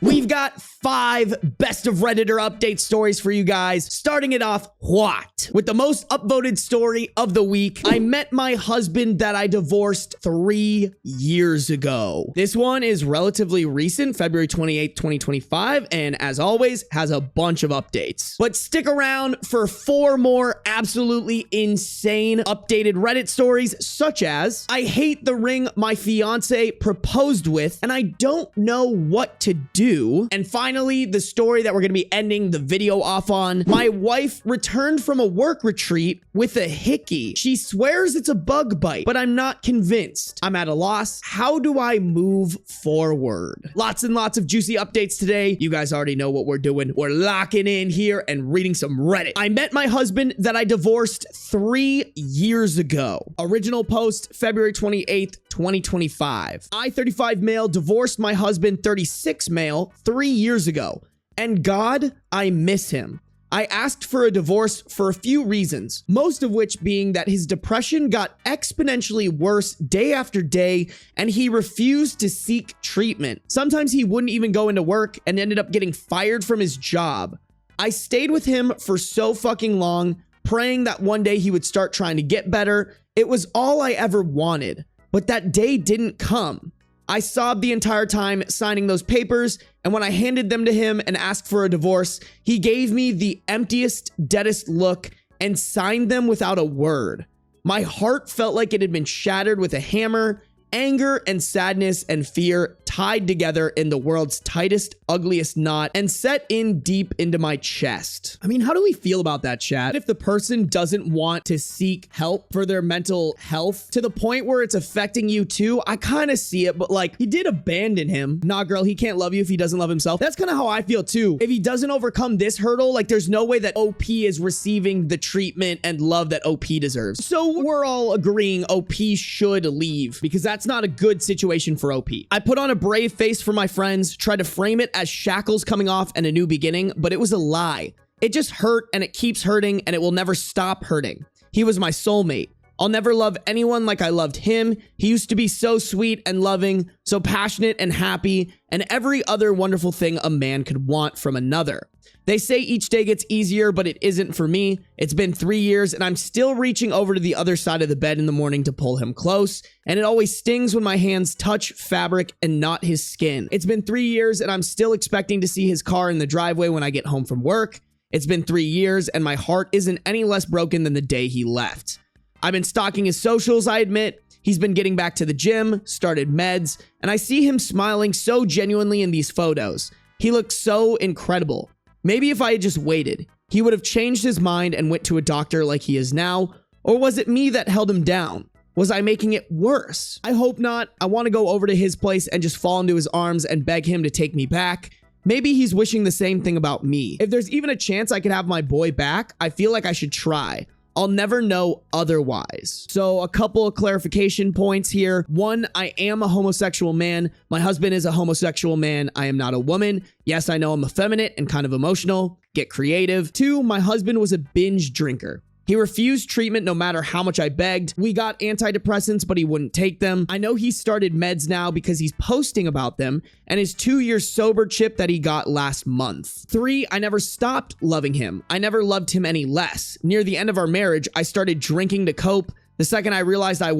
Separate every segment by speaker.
Speaker 1: We've got 5 best of Redditor update stories for you guys. Starting it off, with the most upvoted story of the week. I met my husband that I divorced 3 years ago. This one is relatively recent, February 28th, 2025, and as always, has a bunch of updates. But stick around for 4 more absolutely insane updated Reddit stories, such as, I hate the ring my fiance proposed with, and I don't know what to do. And finally, the story that we're going to be ending the video off on. My wife returned from a work retreat with a hickey. She swears it's a bug bite, but I'm not convinced. I'm at a loss. How do I move forward? Lots and lots of juicy updates today. You guys already know what we're doing. We're locking in here and reading some Reddit. I met my husband that I divorced 3 years ago. Original post, February 28th, 2025. I, 35 male, divorced my husband, 36 male, 3 years ago. And God, I miss him. I asked for a divorce for a few reasons, most of which being that his depression got exponentially worse day after day, and he refused to seek treatment. Sometimes he wouldn't even go into work and ended up getting fired from his job. I stayed with him for so fucking long, praying that one day he would start trying to get better. It was all I ever wanted, but that day didn't come. I sobbed the entire time signing those papers, and when I handed them to him and asked for a divorce, he gave me the emptiest, deadest look and signed them without a word. My heart felt like it had been shattered with a hammer. Anger and sadness and fear tied together in the world's tightest, ugliest knot and set in deep into my chest. I mean, how do we feel about that, chat? If the person doesn't want to seek help for their mental health to the point where it's affecting you too, I kind of see it, but like, he did abandon him. Nah, girl, he can't love you if he doesn't love himself. That's kind of how I feel too. If he doesn't overcome this hurdle, like there's no way that OP is receiving the treatment and love that OP deserves. So we're all agreeing OP should leave because that's not a good situation for OP. I put on a brave face for my friends, tried to frame it as shackles coming off and a new beginning, but it was a lie. It just hurt and it keeps hurting and it will never stop hurting. He was my soulmate. I'll never love anyone like I loved him. He used to be so sweet and loving, so passionate and happy, and every other wonderful thing a man could want from another. They say each day gets easier, but it isn't for me. It's been 3 years and I'm still reaching over to the other side of the bed in the morning to pull him close. And it always stings when my hands touch fabric and not his skin. It's been 3 years and I'm still expecting to see his car in the driveway when I get home from work. It's been 3 years and my heart isn't any less broken than the day he left. I've been stalking his socials, I admit. He's been getting back to the gym, started meds, and I see him smiling so genuinely in these photos. He looks so incredible. Maybe if I had just waited, he would have changed his mind and went to a doctor like he is now. Or was it me that held him down? Was I making it worse? I hope not. I want to go over to his place and just fall into his arms and beg him to take me back. Maybe he's wishing the same thing about me. If there's even a chance I could have my boy back, I feel like I should try. I'll never know otherwise. So a couple of clarification points here. 1, I am a homosexual man. My husband is a homosexual man. I am not a woman. Yes, I know I'm effeminate and kind of emotional. Get creative. 2, my husband was a binge drinker. He refused treatment no matter how much I begged. We got antidepressants, but he wouldn't take them. I know he started meds now because he's posting about them and his 2-year sober chip that he got last month. 3, I never stopped loving him. I never loved him any less. Near the end of our marriage, I started drinking to cope. The second I realized I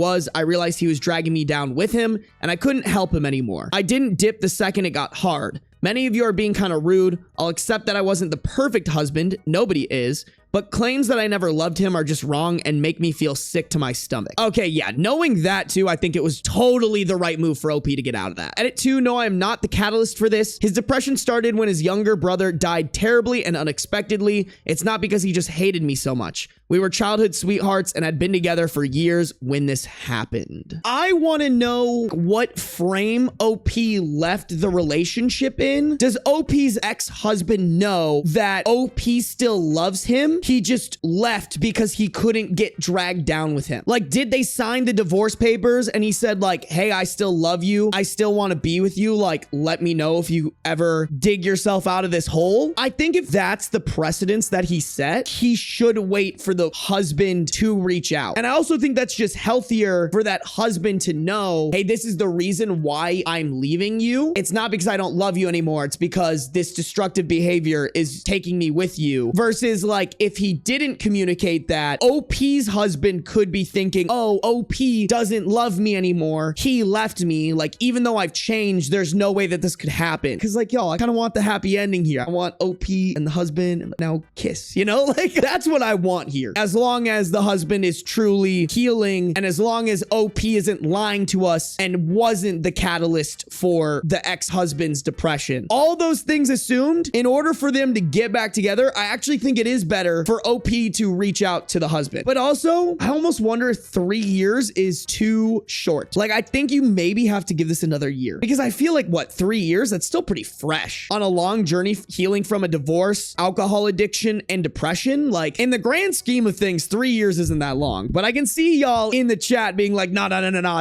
Speaker 1: realized he was dragging me down with him and I couldn't help him anymore. I didn't dip the second it got hard. Many of you are being kind of rude. I'll accept that I wasn't the perfect husband. Nobody is. But claims that I never loved him are just wrong and make me feel sick to my stomach. Okay, yeah, knowing that too, I think it was totally the right move for OP to get out of that. Edit 2, no, I am not the catalyst for this. His depression started when his younger brother died terribly and unexpectedly. It's not because he just hated me so much. We were childhood sweethearts and had been together for years when this happened. I want to know what frame OP left the relationship in. Does OP's ex-husband know that OP still loves him? him, he just left because he couldn't get dragged down with him. Like, did they sign the divorce papers and he said like, hey, I still love you. I still want to be with you. Like, let me know if you ever dig yourself out of this hole. I think if that's the precedence that he set, he should wait for the husband to reach out. And I also think that's just healthier for that husband to know, hey, this is the reason why I'm leaving you. It's not because I don't love you anymore. It's because this destructive behavior is taking me with you. Versus like, if he didn't communicate that, OP's husband could be thinking, oh, OP doesn't love me anymore. He left me. Like, even though I've changed, there's no way that this could happen. Cause like, y'all, I kind of want the happy ending here. I want OP and the husband and now kiss, you know, like that's what I want here. As long as the husband is truly healing and as long as OP isn't lying to us and wasn't the catalyst for the ex-husband's depression. All those things assumed, in order for them to get back together, I actually think it is better for OP to reach out to the husband. But also, I almost wonder if 3 years is too short. Like, I think you maybe have to give this another year because I feel like, what, 3 years? That's still pretty fresh on a long journey healing from a divorce, alcohol addiction, and depression. Like, in the grand scheme of things, 3 years isn't that long, but I can see y'all in the chat being like, nah,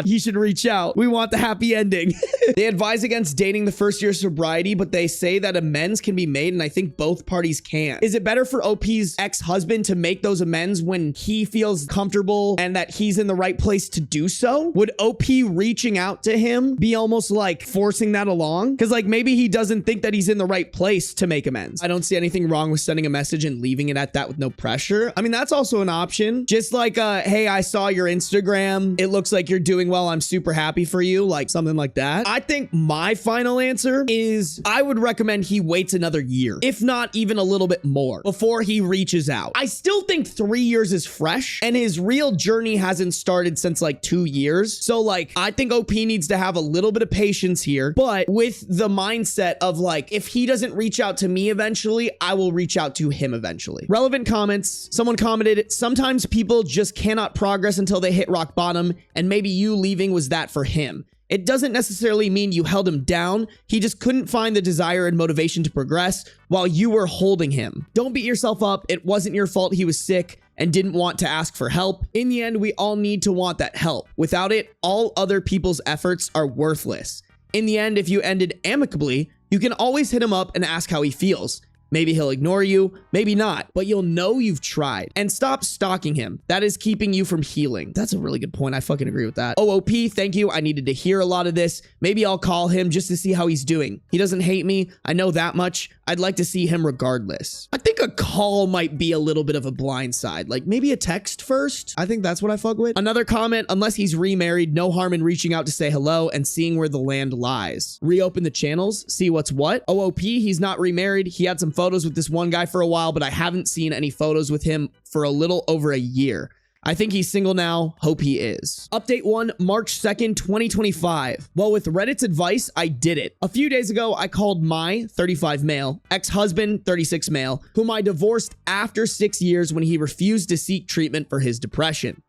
Speaker 1: he should reach out. We want the happy ending. They advise against dating the first year of sobriety, but they say that amends can be made, and I think both parties can. Is it better for OP's ex-husband to make those amends when he feels comfortable and that he's in the right place to do so? Would OP reaching out to him be almost like forcing that along? Because like maybe he doesn't think that he's in the right place to make amends. I don't see anything wrong with sending a message and leaving it at that with no pressure. I mean, that's also an option. Just like, hey, I saw your Instagram. It looks like you're doing well. I'm super happy for you. Like something like that. I think my final answer is I would recommend he waits another year, if not even a little bit more, before he reaches out. I still think 3 years is fresh and his real journey hasn't started since like 2 years. So like, I think OP needs to have a little bit of patience here, but with the mindset of like, if he doesn't reach out to me eventually, I will reach out to him eventually. Relevant comments. Someone commented, sometimes people just cannot progress until they hit rock bottom, and maybe you leaving was that for him. It doesn't necessarily mean you held him down. He just couldn't find the desire and motivation to progress while you were holding him. Don't beat yourself up. It wasn't your fault he was sick and didn't want to ask for help. In the end, we all need to want that help. Without it, all other people's efforts are worthless. In the end, if you ended amicably, you can always hit him up and ask how he feels. Maybe he'll ignore you, maybe not, but you'll know you've tried. And stop stalking him. That is keeping you from healing. That's a really good point. I fucking agree with that. OOP, thank you. I needed to hear a lot of this. Maybe I'll call him just to see how he's doing. He doesn't hate me. I know that much. I'd like to see him regardless. I think a call might be a little bit of a blind side. Like maybe a text first. I think that's what I fuck with. Another comment, unless he's remarried, no harm in reaching out to say hello and seeing where the land lies. Reopen the channels, see what's what. OOP, he's not remarried. He had some photos with this one guy for a while, but I haven't seen any photos with him for a little over a year. I think he's single now. Hope he is. Update 1, March 2nd, 2025. Well, with Reddit's advice, I did it. A few days ago, I called my 35 male, ex-husband, 36 male, whom I divorced after 6 years when he refused to seek treatment for his depression.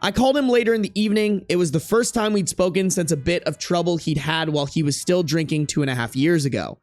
Speaker 1: I called him later in the evening. It was the first time we'd spoken since a bit of trouble he'd had while he was still drinking 2.5 years ago.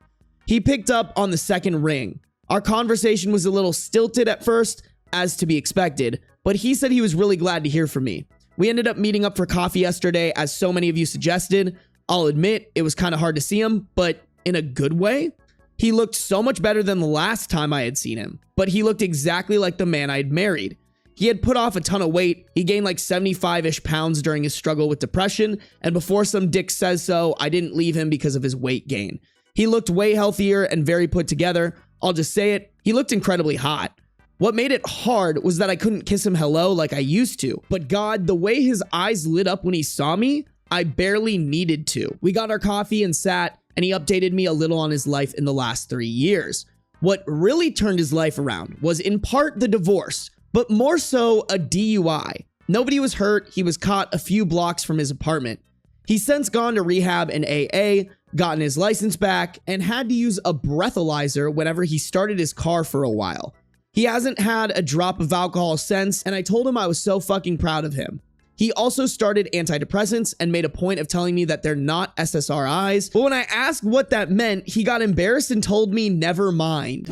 Speaker 1: He picked up on the second ring. Our conversation was a little stilted at first, as to be expected, but he said he was really glad to hear from me. We ended up meeting up for coffee yesterday, as so many of you suggested. I'll admit, it was kind of hard to see him, but in a good way. He looked so much better than the last time I had seen him, but he looked exactly like the man I'd married. He had put off a ton of weight. He gained like 75-ish pounds during his struggle with depression, and before some dick says so, I didn't leave him because of his weight gain. He looked way healthier and very put together. I'll just say it, he looked incredibly hot. What made it hard was that I couldn't kiss him hello like I used to. But God, the way his eyes lit up when he saw me, I barely needed to. We got our coffee and sat, and he updated me a little on his life in the last 3 years. What really turned his life around was in part the divorce, but more so a DUI. Nobody was hurt. He was caught a few blocks from his apartment. He's since gone to rehab and AA, gotten his license back, and had to use a breathalyzer whenever he started his car for a while. He hasn't had a drop of alcohol since, and I told him I was so fucking proud of him. He also started antidepressants and made a point of telling me that they're not SSRIs, but when I asked what that meant, he got embarrassed and told me never mind.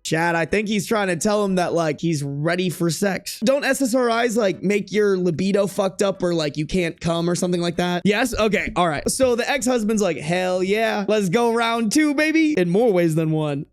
Speaker 1: Chad, I think he's trying to tell him that, like, he's ready for sex. Don't SSRIs, like, make your libido fucked up or, like, you can't come or something like that? Yes? Okay, all right. So the ex-husband's like, hell yeah, let's go round 2, baby. In more ways than one,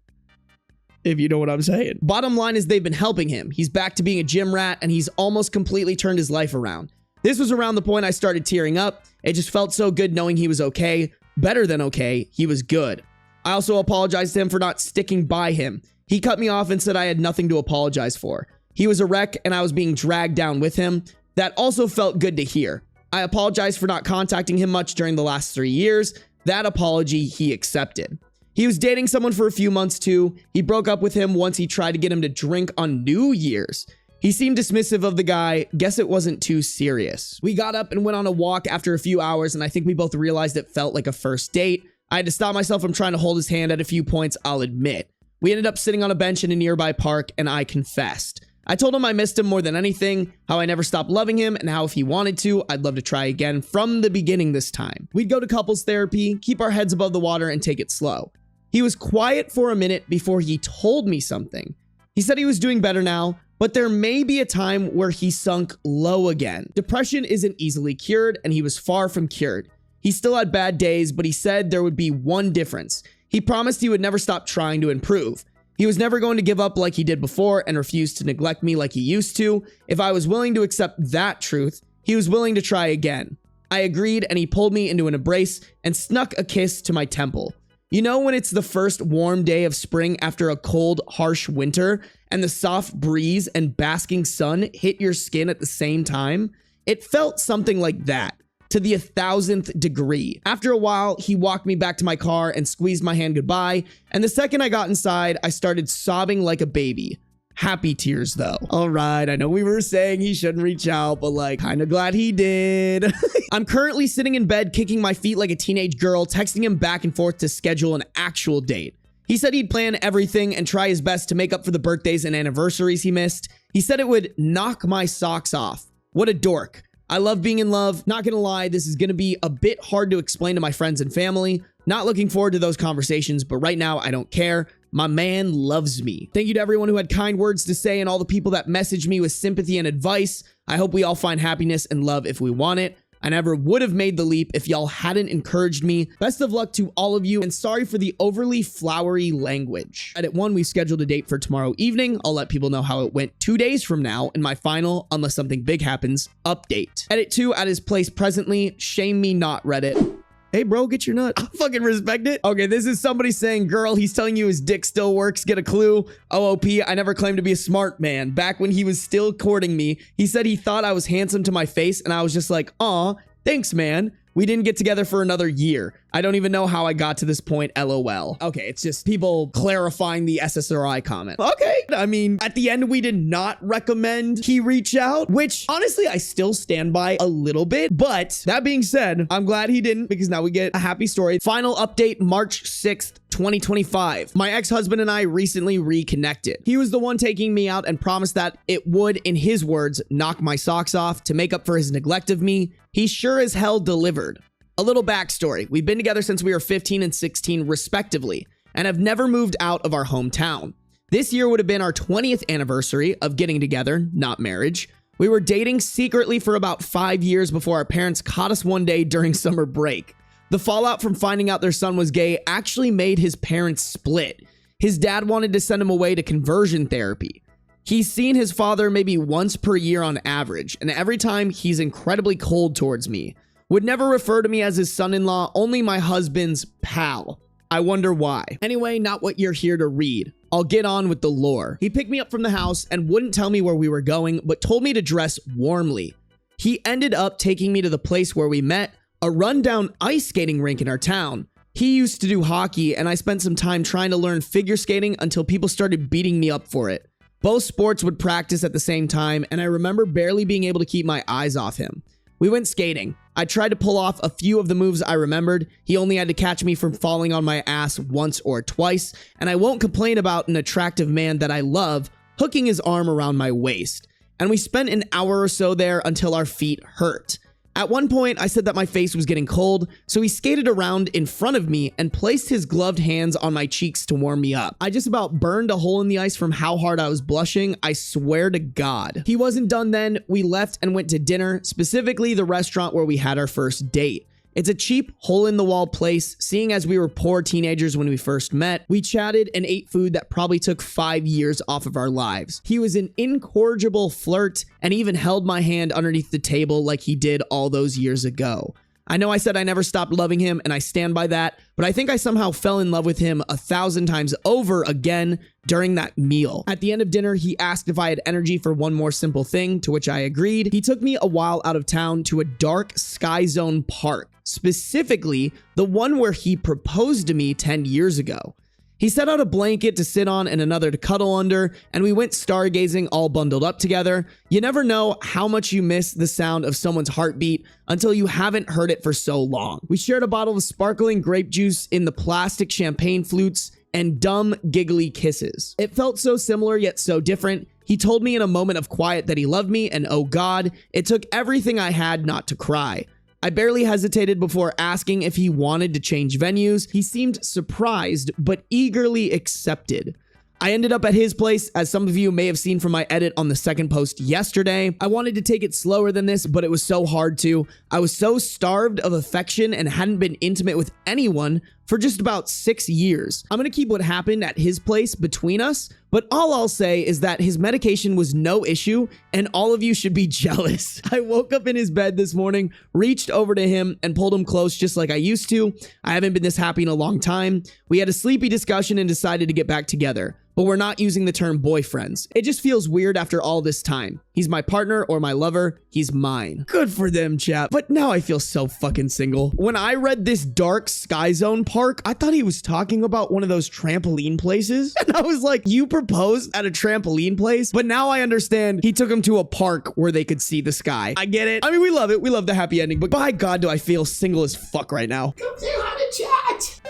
Speaker 1: if you know what I'm saying. Bottom line is they've been helping him. He's back to being a gym rat, and he's almost completely turned his life around. This was around the point I started tearing up. It just felt so good knowing he was okay. Better than okay, he was good. I also apologized to him for not sticking by him. He cut me off and said I had nothing to apologize for. He was a wreck and I was being dragged down with him. That also felt good to hear. I apologized for not contacting him much during the last 3 years. That apology he accepted. He was dating someone for a few months too. He broke up with him once he tried to get him to drink on New Year's. He seemed dismissive of the guy. Guess it wasn't too serious. We got up and went on a walk after a few hours, and I think we both realized it felt like a first date. I had to stop myself from trying to hold his hand at a few points, I'll admit. We ended up sitting on a bench in a nearby park, and I confessed. I told him I missed him more than anything, how I never stopped loving him, and how if he wanted to, I'd love to try again from the beginning this time. We'd go to couples therapy, keep our heads above the water, and take it slow. He was quiet for a minute before he told me something. He said he was doing better now, but there may be a time where he sunk low again. Depression isn't easily cured, and he was far from cured. He still had bad days, but he said there would be one difference. He promised he would never stop trying to improve. He was never going to give up like he did before and refused to neglect me like he used to. If I was willing to accept that truth, he was willing to try again. I agreed, and he pulled me into an embrace and snuck a kiss to my temple. You know when it's the first warm day of spring after a cold, harsh winter, and the soft breeze and basking sun hit your skin at the same time? It felt something like that, to the 1,000th degree. After a while, he walked me back to my car and squeezed my hand goodbye, and the second I got inside, I started sobbing like a baby. Happy tears, though. All right, I know we were saying he shouldn't reach out, but like, kind of glad he did. I'm currently sitting in bed, kicking my feet like a teenage girl, texting him back and forth to schedule an actual date. He said he'd plan everything and try his best to make up for the birthdays and anniversaries he missed. He said it would knock my socks off. What a dork. I love being in love. Not gonna lie, this is gonna be a bit hard to explain to my friends and family. Not looking forward to those conversations, but right now I don't care. My man loves me. Thank you to everyone who had kind words to say and all the people that messaged me with sympathy and advice. I hope we all find happiness and love if we want it. I never would have made the leap if y'all hadn't encouraged me. Best of luck to all of you, and sorry for the overly flowery language. Edit 1, we scheduled a date for tomorrow evening. I'll let people know how it went 2 days from now in my final, unless something big happens, update. Edit 2, at his place presently. Shame me not, Reddit. Hey, bro, get your nut. I fucking respect it. Okay, this is somebody saying, girl, he's telling you his dick still works. Get a clue. OOP, I never claimed to be a smart man. Back when he was still courting me, he said he thought I was handsome to my face, and I was just like, aw, thanks, man. We didn't get together for another year. I don't even know how I got to this point, LOL. Okay, it's just people clarifying the SSRI comment. Okay, I mean, at the end, we did not recommend he reach out, which honestly, I still stand by a little bit. But that being said, I'm glad he didn't, because now we get a happy story. Final update, March 6th, 2025. My ex-husband and I recently reconnected. He was the one taking me out and promised that it would, in his words, knock my socks off to make up for his neglect of me. He sure as hell delivered. A little backstory. We've been together since we were 15 and 16 respectively, and have never moved out of our hometown. This year would have been our 20th anniversary of getting together, not marriage. We were dating secretly for about 5 years before our parents caught us one day during summer break. The fallout from finding out their son was gay actually made his parents split. His dad wanted to send him away to conversion therapy. He's seen his father maybe once per year on average, and every time he's incredibly cold towards me. Would never refer to me as his son-in-law, only my husband's pal. I wonder why. Anyway, not what you're here to read. I'll get on with the lore. He picked me up from the house and wouldn't tell me where we were going, but told me to dress warmly. He ended up taking me to the place where we met, a rundown ice skating rink in our town. He used to do hockey, and I spent some time trying to learn figure skating until people started beating me up for it. Both sports would practice at the same time, and I remember barely being able to keep my eyes off him. We went skating. I tried to pull off a few of the moves I remembered. He only had to catch me from falling on my ass once or twice, and I won't complain about an attractive man that I love hooking his arm around my waist. And we spent an hour or so there until our feet hurt. At one point, I said that my face was getting cold, so he skated around in front of me and placed his gloved hands on my cheeks to warm me up. I just about burned a hole in the ice from how hard I was blushing, I swear to God. He wasn't done then. We left and went to dinner, specifically the restaurant where we had our first date. It's a cheap, hole-in-the-wall place, seeing as we were poor teenagers when we first met. We chatted and ate food that probably took 5 years off of our lives. He was an incorrigible flirt and even held my hand underneath the table like he did all those years ago. I know I said I never stopped loving him, and I stand by that, but I think I somehow fell in love with him 1,000 times over again during that meal. At the end of dinner, he asked if I had energy for one more simple thing, to which I agreed. He took me a while out of town to a dark sky zone park, specifically the one where he proposed to me 10 years ago. He set out a blanket to sit on and another to cuddle under, and we went stargazing all bundled up together. You never know how much you miss the sound of someone's heartbeat until you haven't heard it for so long. We shared a bottle of sparkling grape juice in the plastic champagne flutes and dumb, giggly kisses. It felt so similar yet so different. He told me in a moment of quiet that he loved me, and oh God, it took everything I had not to cry. I barely hesitated before asking if he wanted to change venues. He seemed surprised, but eagerly accepted. I ended up at his place, as some of you may have seen from my edit on the second post yesterday. I wanted to take it slower than this, but it was so hard to. I was so starved of affection and hadn't been intimate with anyone for just about 6 years. I'm gonna keep what happened at his place between us, but all I'll say is that his medication was no issue and all of you should be jealous. I woke up in his bed this morning, reached over to him and pulled him close just like I used to. I haven't been this happy in a long time. We had a sleepy discussion and decided to get back together, but we're not using the term boyfriends. It just feels weird after all this time. He's my partner or my lover. He's mine. Good for them, chap. But now I feel so fucking single. When I read this dark sky zone park, I thought he was talking about one of those trampoline places. And I was like, you proposed at a trampoline place? But now I understand he took him to a park where they could see the sky. I get it. I mean, we love it. We love the happy ending. But by God, do I feel single as fuck right now.
Speaker 2: Come say hi to chat.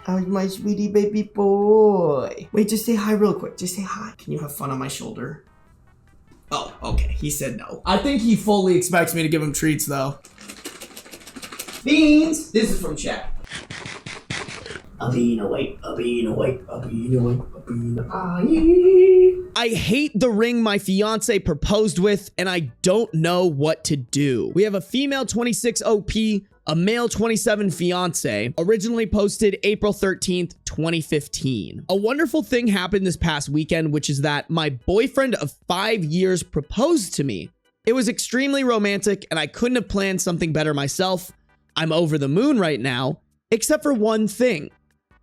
Speaker 2: How's my sweetie baby boy? Wait, just say hi real quick. Just say hi. Can you have fun on my shoulder? Oh, okay. He said no.
Speaker 1: I think he fully expects me to give him treats, though.
Speaker 2: Beans! This is from chat. A bean away, a bean away, a bean away, a bean away.
Speaker 1: I hate the ring my fiance proposed with, and I don't know what to do. We have a female 26 OP, a male 27 fiance, originally posted April 13th, 2015. A wonderful thing happened this past weekend, which is that my boyfriend of 5 years proposed to me. It was extremely romantic, and I couldn't have planned something better myself. I'm over the moon right now, except for one thing.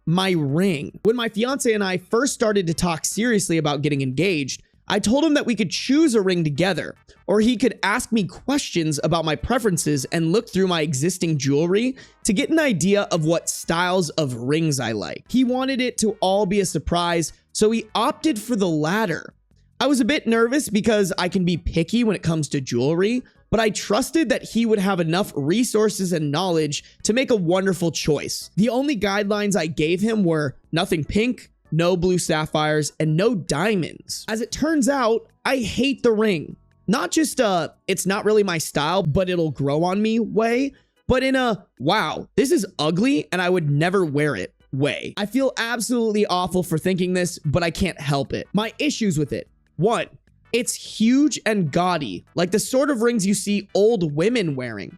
Speaker 1: My ring. When my fiance and I first started to talk seriously about getting engaged, I told him that we could choose a ring together, or he could ask me questions about my preferences and look through my existing jewelry to get an idea of what styles of rings I like. He wanted it to all be a surprise, so he opted for the latter. I was a bit nervous because I can be picky when it comes to jewelry, but I trusted that he would have enough resources and knowledge to make a wonderful choice. The only guidelines I gave him were nothing pink, no blue sapphires, and no diamonds. As it turns out, I hate the ring. Not just it's not really my style, but it'll grow on me way, but in a, wow, this is ugly and I would never wear it way. I feel absolutely awful for thinking this, but I can't help it. My issues with it. 1, it's huge and gaudy, like the sort of rings you see old women wearing.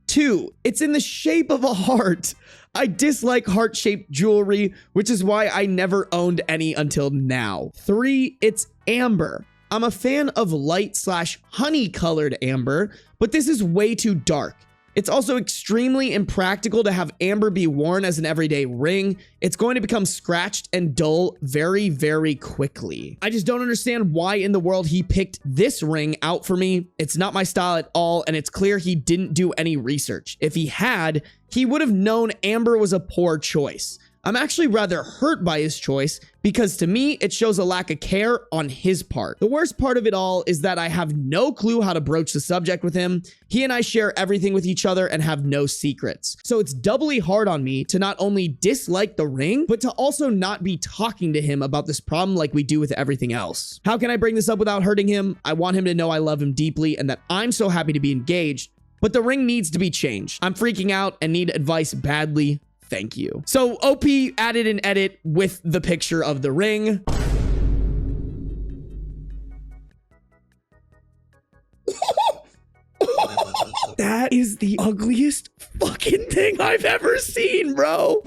Speaker 1: 2, it's in the shape of a heart. I dislike heart-shaped jewelry, which is why I never owned any until now. 3, it's amber. I'm a fan of light/honey-colored amber, but this is way too dark. It's also extremely impractical to have amber be worn as an everyday ring. It's going to become scratched and dull very, very quickly. I just don't understand why in the world he picked this ring out for me. It's not my style at all, and it's clear he didn't do any research. If he had, he would have known amber was a poor choice. I'm actually rather hurt by his choice because to me, it shows a lack of care on his part. The worst part of it all is that I have no clue how to broach the subject with him. He and I share everything with each other and have no secrets. So it's doubly hard on me to not only dislike the ring, but to also not be talking to him about this problem like we do with everything else. How can I bring this up without hurting him? I want him to know I love him deeply and that I'm so happy to be engaged, but the ring needs to be changed. I'm freaking out and need advice badly. Thank you. So OP added an edit with the picture of the ring. That is the ugliest fucking thing I've ever seen, bro.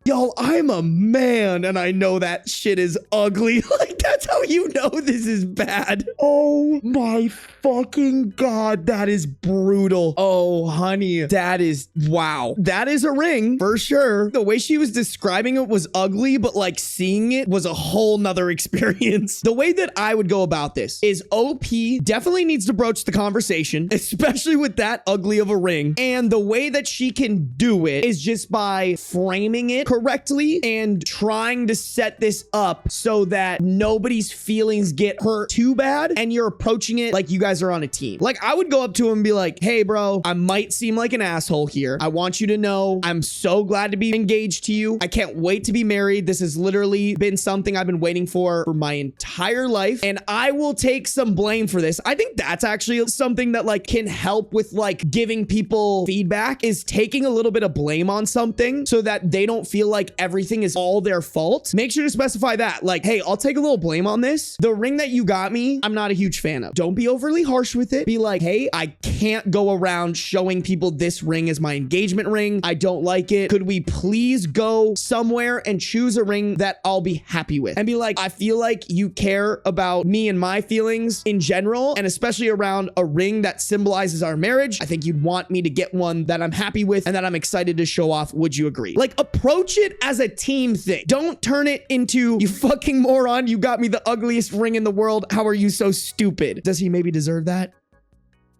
Speaker 1: Y'all, I'm a man and I know that shit is ugly. Like, that's how you know this is bad. Oh my fucking God, that is brutal. Oh, honey, that is, wow. That is a ring for sure. The way she was describing it was ugly, but like seeing it was a whole nother experience. The way that I would go about this is OP definitely needs to broach the conversation, especially with that ugly of a ring. And the way that she can do it is just by framing it correctly and trying to set this up so that nobody's feelings get hurt too bad and you're approaching it like you guys are on a team. Like, I would go up to him and be like, hey bro, I might seem like an asshole here. I want you to know I'm so glad to be engaged to you. I can't wait to be married. This has literally been something I've been waiting for my entire life, and I will take some blame for this. I think that's actually something that like can help with like giving people feedback, is taking a little bit of blame on something so that they don't feel like everything is all their fault. Make sure to specify that, like, hey, I'll take a little blame on this. The ring that you got me, I'm not a huge fan of. Don't be overly harsh with it. Be like, hey, I can't go around showing people this ring is my engagement ring. I don't like it. Could we please go somewhere and choose a ring that I'll be happy with? And be like, I feel like you care about me and my feelings in general, and especially around a ring that symbolizes our marriage. I think you'd want me to get one that I'm happy with and that I'm excited to show off. Would you agree? Like, approach it as a team thing. Don't turn it into, you fucking moron, you got me the ugliest ring in the world. How are you so stupid? Does he maybe deserve that?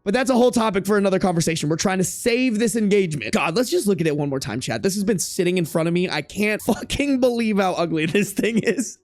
Speaker 1: But that's a whole topic for another conversation. We're trying to save this engagement. God, let's just look at it one more time, chat. This has been sitting in front of me. I can't fucking believe how ugly this thing is.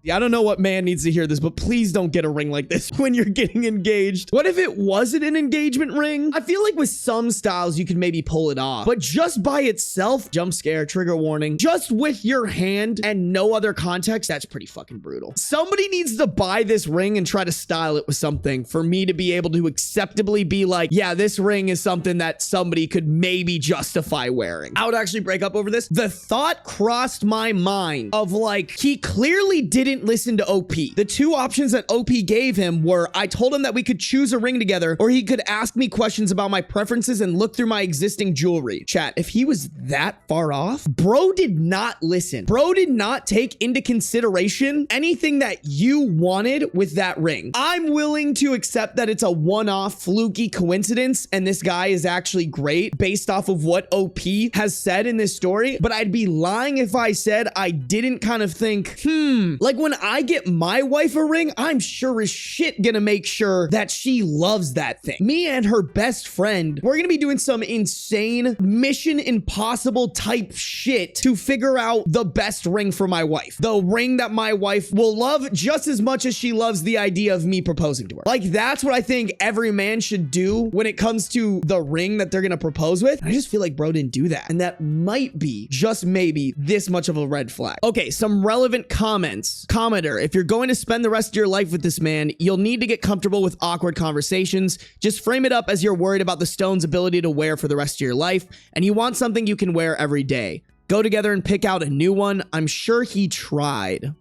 Speaker 1: Yeah, I don't know what man needs to hear this, but please don't get a ring like this when you're getting engaged. What if it wasn't an engagement ring? I feel like with some styles, you could maybe pull it off, but just by itself, jump scare, trigger warning, just with your hand and no other context, that's pretty fucking brutal. Somebody needs to buy this ring and try to style it with something for me to be able to acceptably be like, yeah, this ring is something that somebody could maybe justify wearing. I would actually break up over this. The thought crossed my mind of like, he clearly didn't listen to OP. The two options that OP gave him were, I told him that we could choose a ring together, or he could ask me questions about my preferences and look through my existing jewelry. Chat, if he was that far off, bro did not listen. Bro did not take into consideration anything that you wanted with that ring. I'm willing to accept that it's a one-off fluky coincidence and this guy is actually great based off of what OP has said in this story, but I'd be lying if I said I didn't kind of think, like when I get my wife a ring, I'm sure as shit gonna make sure that she loves that thing. Me and her best friend, we're gonna be doing some insane Mission Impossible type shit to figure out the best ring for my wife. The ring that my wife will love just as much as she loves the idea of me proposing to her. Like, that's what I think every man should do when it comes to the ring that they're gonna propose with. I just feel like bro didn't do that. And that might be, just maybe, this much of a red flag. Okay, some relevant comments. Commenter, if you're going to spend the rest of your life with this man, you'll need to get comfortable with awkward conversations. Just frame it up as you're worried about the stone's ability to wear for the rest of your life, and you want something you can wear every day. Go together and pick out a new one. I'm sure he tried.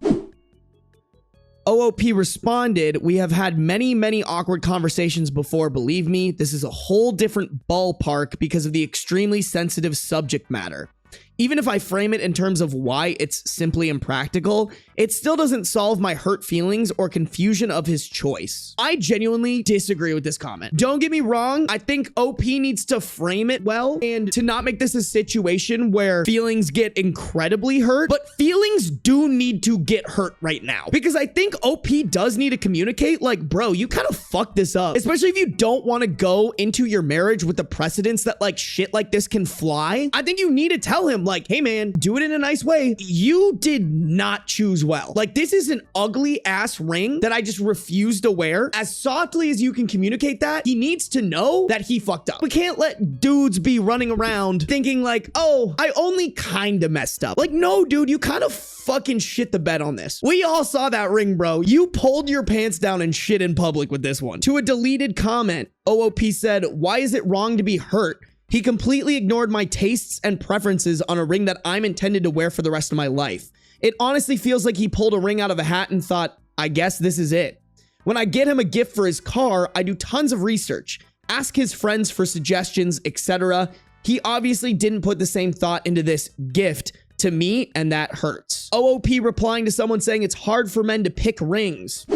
Speaker 1: OOP responded, we have had many awkward conversations before, believe me. This is a whole different ballpark because of the extremely sensitive subject matter. Even if I frame it in terms of why it's simply impractical, it still doesn't solve my hurt feelings or confusion of his choice. I genuinely disagree with this comment. Don't get me wrong, I think OP needs to frame it well and to not make this a situation where feelings get incredibly hurt, but feelings do need to get hurt right now. Because I think OP does need to communicate, like, bro, you kind of fucked this up. Especially if you don't want to go into your marriage with the precedence that like shit like this can fly. I think you need to tell him, I'm like, hey man, do it in a nice way. You did not choose well. Like, this is an ugly ass ring that I just refuse to wear. As softly as you can communicate that, he needs to know that he fucked up. We can't let dudes be running around thinking like, oh, I only kind of messed up. Like, no, dude, you kind of fucking shit the bed on this. We all saw that ring, bro. You pulled your pants down and shit in public with this one. To a deleted comment, OOP said, why is it wrong to be hurt? He completely ignored my tastes and preferences on a ring that I'm intended to wear for the rest of my life. It honestly feels like he pulled a ring out of a hat and thought, I guess this is it. When I get him a gift for his car, I do tons of research, ask his friends for suggestions, etc. He obviously didn't put the same thought into this gift to me, and that hurts. OOP replying to someone saying it's hard for men to pick rings.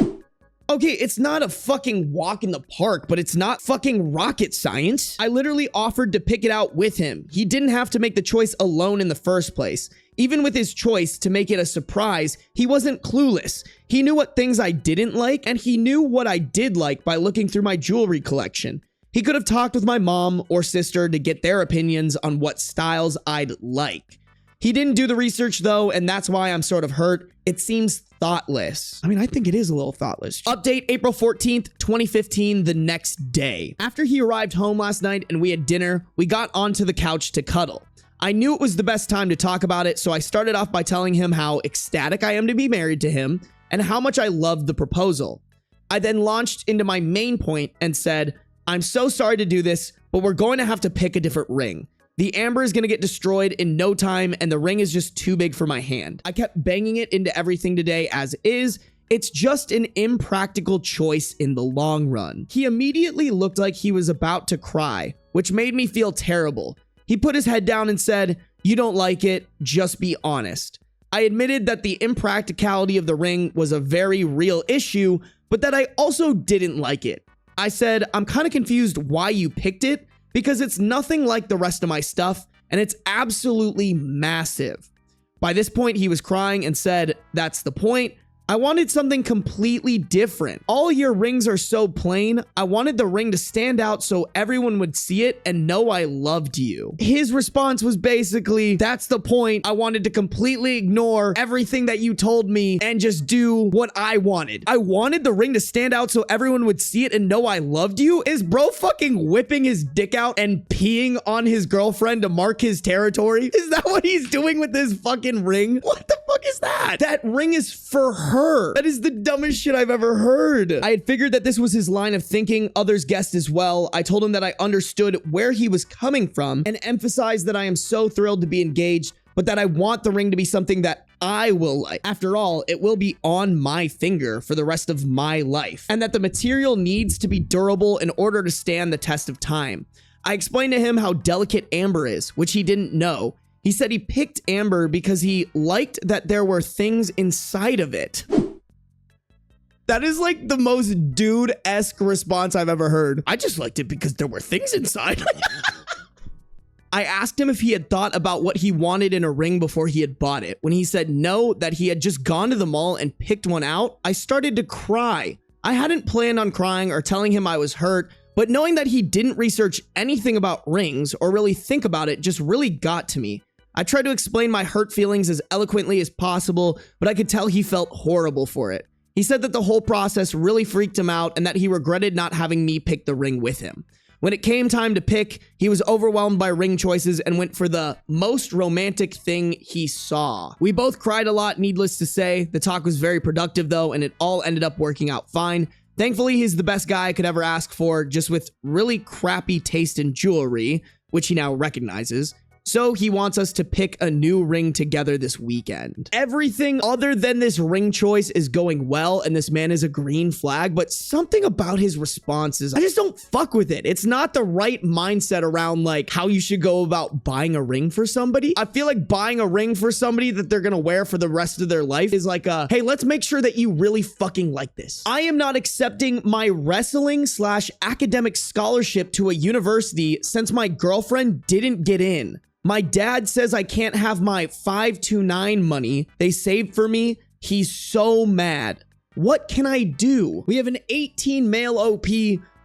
Speaker 1: Okay, it's not a fucking walk in the park, but it's not fucking rocket science. I literally offered to pick it out with him. He didn't have to make the choice alone in the first place. Even with his choice to make it a surprise, he wasn't clueless. He knew what things I didn't like, and he knew what I did like by looking through my jewelry collection. He could have talked with my mom or sister to get their opinions on what styles I'd like. He didn't do the research though, and that's why I'm sort of hurt. It seems thoughtless. I mean, I think it is a little thoughtless. Update April 14th, 2015, the next day. After he arrived home last night and we had dinner, we got onto the couch to cuddle. I knew it was the best time to talk about it, so I started off by telling him how ecstatic I am to be married to him and how much I loved the proposal. I then launched into my main point and said, I'm so sorry to do this, but we're going to have to pick a different ring. The amber is going to get destroyed in no time, and the ring is just too big for my hand. I kept banging it into everything today as is. It's just an impractical choice in the long run. He immediately looked like he was about to cry, which made me feel terrible. He put his head down and said, you don't like it, just be honest. I admitted that the impracticality of the ring was a very real issue, but that I also didn't like it. I said, I'm kind of confused why you picked it, because it's nothing like the rest of my stuff, and it's absolutely massive. By this point, he was crying and said, that's the point. I wanted something completely different. All your rings are so plain. I wanted the ring to stand out so everyone would see it and know I loved you. His response was basically, that's the point. I wanted to completely ignore everything that you told me and just do what I wanted. I wanted the ring to stand out so everyone would see it and know I loved you? Is bro fucking whipping his dick out and peeing on his girlfriend to mark his territory? Is that what he's doing with this fucking ring? What the fuck is that? That ring is for her. That is the dumbest shit I've ever heard. I had figured that this was his line of thinking. Others guessed as well. I told him that I understood where he was coming from and emphasized that I am so thrilled to be engaged, but that I want the ring to be something that I will like. After all, it will be on my finger for the rest of my life, and that the material needs to be durable in order to stand the test of time. I explained to him how delicate amber is, which he didn't know. He said he picked amber because he liked that there were things inside of it. That is like the most dude-esque response I've ever heard. I just liked it because there were things inside. I asked him if he had thought about what he wanted in a ring before he had bought it. When he said no, that he had just gone to the mall and picked one out, I started to cry. I hadn't planned on crying or telling him I was hurt, but knowing that he didn't research anything about rings or really think about it just really got to me. I tried to explain my hurt feelings as eloquently as possible, but I could tell he felt horrible for it. He said that the whole process really freaked him out and that he regretted not having me pick the ring with him. When it came time to pick, he was overwhelmed by ring choices and went for the most romantic thing he saw. We both cried a lot, needless to say. The talk was very productive though, and it all ended up working out fine. Thankfully, he's the best guy I could ever ask for, just with really crappy taste in jewelry, which he now recognizes. So he wants us to pick a new ring together this weekend. Everything other than this ring choice is going well, and this man is a green flag, but something about his responses, I just don't fuck with it. It's not the right mindset around like how you should go about buying a ring for somebody. I feel like buying a ring for somebody that they're gonna wear for the rest of their life is like a, hey, let's make sure that you really fucking like this. I am not accepting my wrestling/academic scholarship to a university since my girlfriend didn't get in. My dad says I can't have my 529 money they saved for me. He's so mad. What can I do? We have an 18 male OP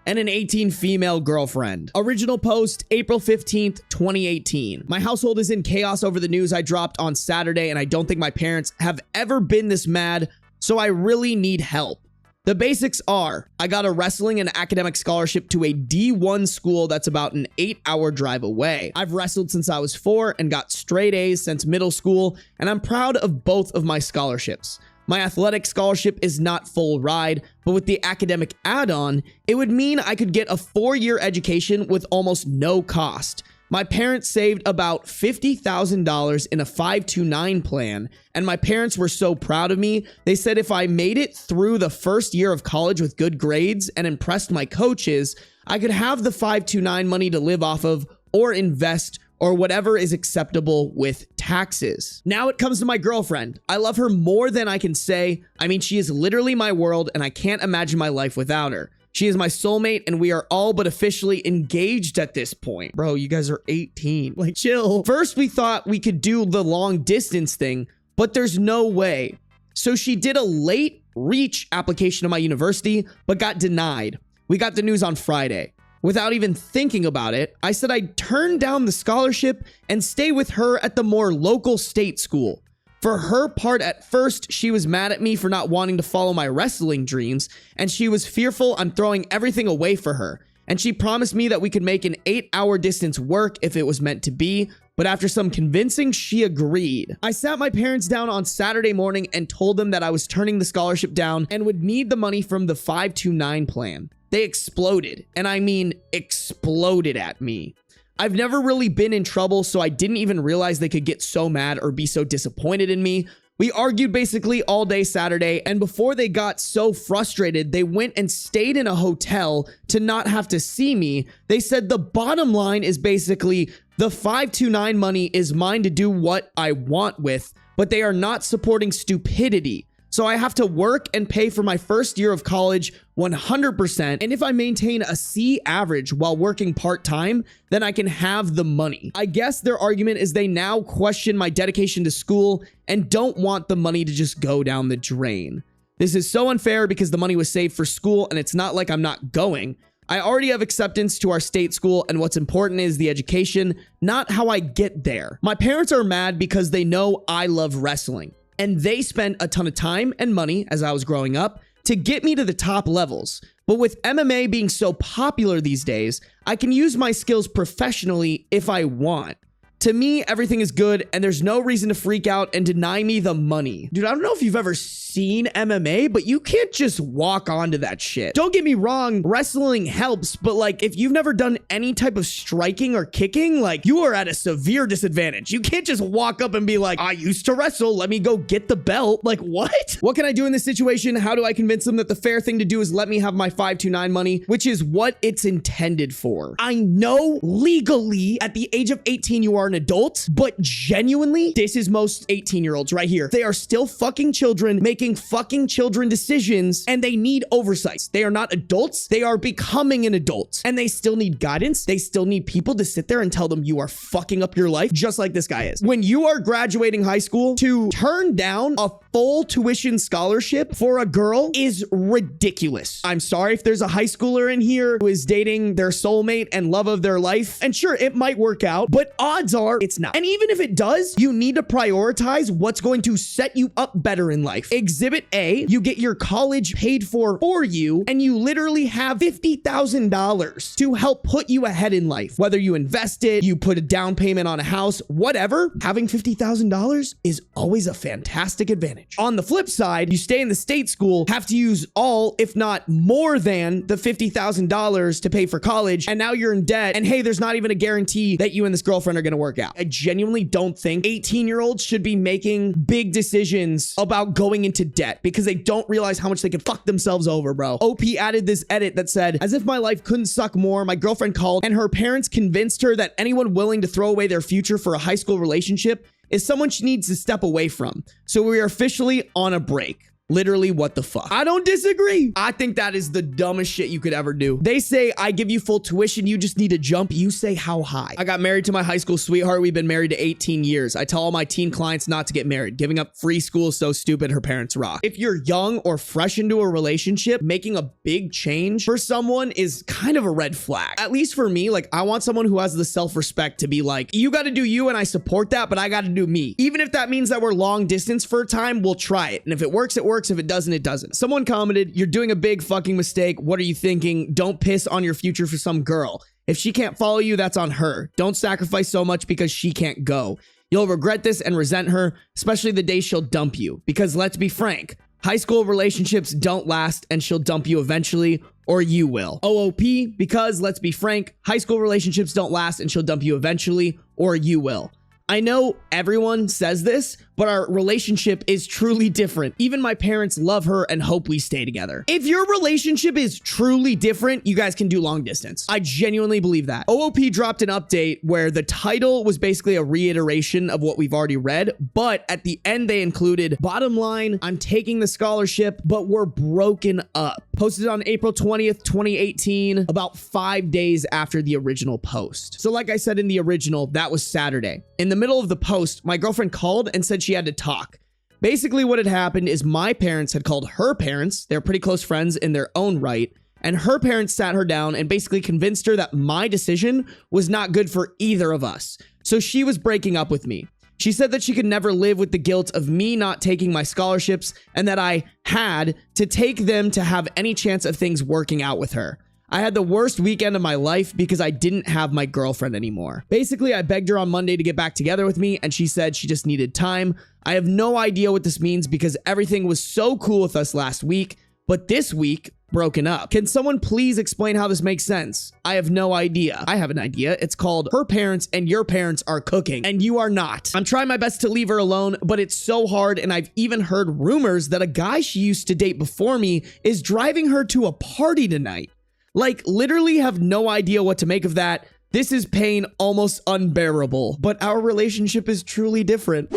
Speaker 1: and an 18 female girlfriend. Original post, April 15th, 2018. My household is in chaos over the news I dropped on Saturday, and I don't think my parents have ever been this mad, so I really need help. The basics are, I got a wrestling and academic scholarship to a D1 school that's about an 8-hour drive away. I've wrestled since I was 4 and got straight A's since middle school, and I'm proud of both of my scholarships. My athletic scholarship is not full ride, but with the academic add-on, it would mean I could get a 4-year education with almost no cost. My parents saved about $50,000 in a 529 plan, and my parents were so proud of me, they said if I made it through the first year of college with good grades and impressed my coaches, I could have the 529 money to live off of or invest or whatever is acceptable with taxes. Now it comes to my girlfriend. I love her more than I can say. I mean, she is literally my world, and I can't imagine my life without her. She is my soulmate, and we are all but officially engaged at this point. Bro, you guys are 18. Like, chill. First, we thought we could do the long distance thing, but there's no way. So she did a late reach application to my university, but got denied. We got the news on Friday. Without even thinking about it, I said I'd turn down the scholarship and stay with her at the more local state school. For her part, at first, she was mad at me for not wanting to follow my wrestling dreams, and she was fearful I'm throwing everything away for her. And she promised me that we could make an 8-hour distance work if it was meant to be, but after some convincing, she agreed. I sat my parents down on Saturday morning and told them that I was turning the scholarship down and would need the money from the 529 plan. They exploded, and I mean exploded at me. I've never really been in trouble, so I didn't even realize they could get so mad or be so disappointed in me. We argued basically all day Saturday, and before they got so frustrated, they went and stayed in a hotel to not have to see me. They said the bottom line is basically the 529 money is mine to do what I want with, but they are not supporting stupidity. So I have to work and pay for my first year of college 100%. And if I maintain a C average while working part-time, then I can have the money. I guess their argument is they now question my dedication to school and don't want the money to just go down the drain. This is so unfair because the money was saved for school and it's not like I'm not going. I already have acceptance to our state school, and what's important is the education, not how I get there. My parents are mad because they know I love wrestling. And they spent a ton of time and money as I was growing up to get me to the top levels. But with MMA being so popular these days, I can use my skills professionally if I want. To me, everything is good, and there's no reason to freak out and deny me the money. Dude, I don't know if you've ever seen MMA, but you can't just walk onto that shit. Don't get me wrong, wrestling helps, but like, if you've never done any type of striking or kicking, like, you are at a severe disadvantage. You can't just walk up and be like, I used to wrestle, let me go get the belt. Like, what? What can I do in this situation? How do I convince them that the fair thing to do is let me have my 529 money, which is what it's intended for? I know legally at the age of 18, you are an adult, but genuinely, this is most 18-year-olds right here. They are still fucking children making fucking children decisions, and they need oversight. They are not adults. They are becoming an adult, and they still need guidance. They still need people to sit there and tell them you are fucking up your life, just like this guy is. When you are graduating high school, to turn down a full tuition scholarship for a girl is ridiculous. I'm sorry if there's a high schooler in here who is dating their soulmate and love of their life, and sure, it might work out, but odds are it's not. And even if it does, you need to prioritize what's going to set you up better in life. Exhibit A, you get your college paid for you, and you literally have $50,000 to help put you ahead in life. Whether you invest it, you put a down payment on a house, whatever, having $50,000 is always a fantastic advantage. On the flip side, you stay in the state school, have to use all, if not more than, the $50,000 to pay for college, and now you're in debt, and hey, there's not even a guarantee that you and this girlfriend are going to work out. I genuinely don't think 18-year-olds should be making big decisions about going into debt because they don't realize how much they could fuck themselves over, bro. OP added this edit that said, as if my life couldn't suck more, my girlfriend called and her parents convinced her that anyone willing to throw away their future for a high school relationship is someone she needs to step away from. So we are officially on a break. Literally, what the fuck? I don't disagree. I think that is the dumbest shit you could ever do. They say, I give you full tuition, you just need to jump. You say, how high? I got married to my high school sweetheart. We've been married to 18 years. I tell all my teen clients not to get married. Giving up free school is so stupid, her parents rock. If you're young or fresh into a relationship, making a big change for someone is kind of a red flag. At least for me, like, I want someone who has the self-respect to be like, you got to do you and I support that, but I got to do me. Even if that means that we're long distance for a time, we'll try it. And if it works, it works. If it doesn't, it doesn't. Someone commented, you're doing a big fucking mistake. What are you thinking? Don't piss on your future for some girl. If she can't follow you, that's on her. Don't sacrifice so much because she can't go. You'll regret this and resent her, especially the day she'll dump you. Because let's be frank, high school relationships don't last and she'll dump you eventually, or you will. OOP, because let's be frank, high school relationships don't last and she'll dump you eventually, or you will. I know everyone says this, but our relationship is truly different. Even my parents love her and hope we stay together. If your relationship is truly different, you guys can do long distance. I genuinely believe that. OOP dropped an update where the title was basically a reiteration of what we've already read, but at the end they included, bottom line, I'm taking the scholarship, but we're broken up. Posted on April 20th, 2018, about 5 days after the original post. So like I said in the original, that was Saturday. In the middle of the post, my girlfriend called and said she had to talk. Basically what had happened is my parents had called her parents. They're pretty close friends in their own right. And her parents sat her down and basically convinced her that my decision was not good for either of us. So she was breaking up with me. She said that she could never live with the guilt of me not taking my scholarships and that I had to take them to have any chance of things working out with her. I had the worst weekend of my life because I didn't have my girlfriend anymore. Basically, I begged her on Monday to get back together with me, and she said she just needed time. I have no idea what this means because everything was so cool with us last week, but this week, broken up. Can someone please explain how this makes sense? I have no idea. I have an idea. It's called her parents and your parents are cooking, and you are not. I'm trying my best to leave her alone, but it's so hard, and I've even heard rumors that a guy she used to date before me is driving her to a party tonight. Like, literally have no idea what to make of that. This is pain almost unbearable, but our relationship is truly different.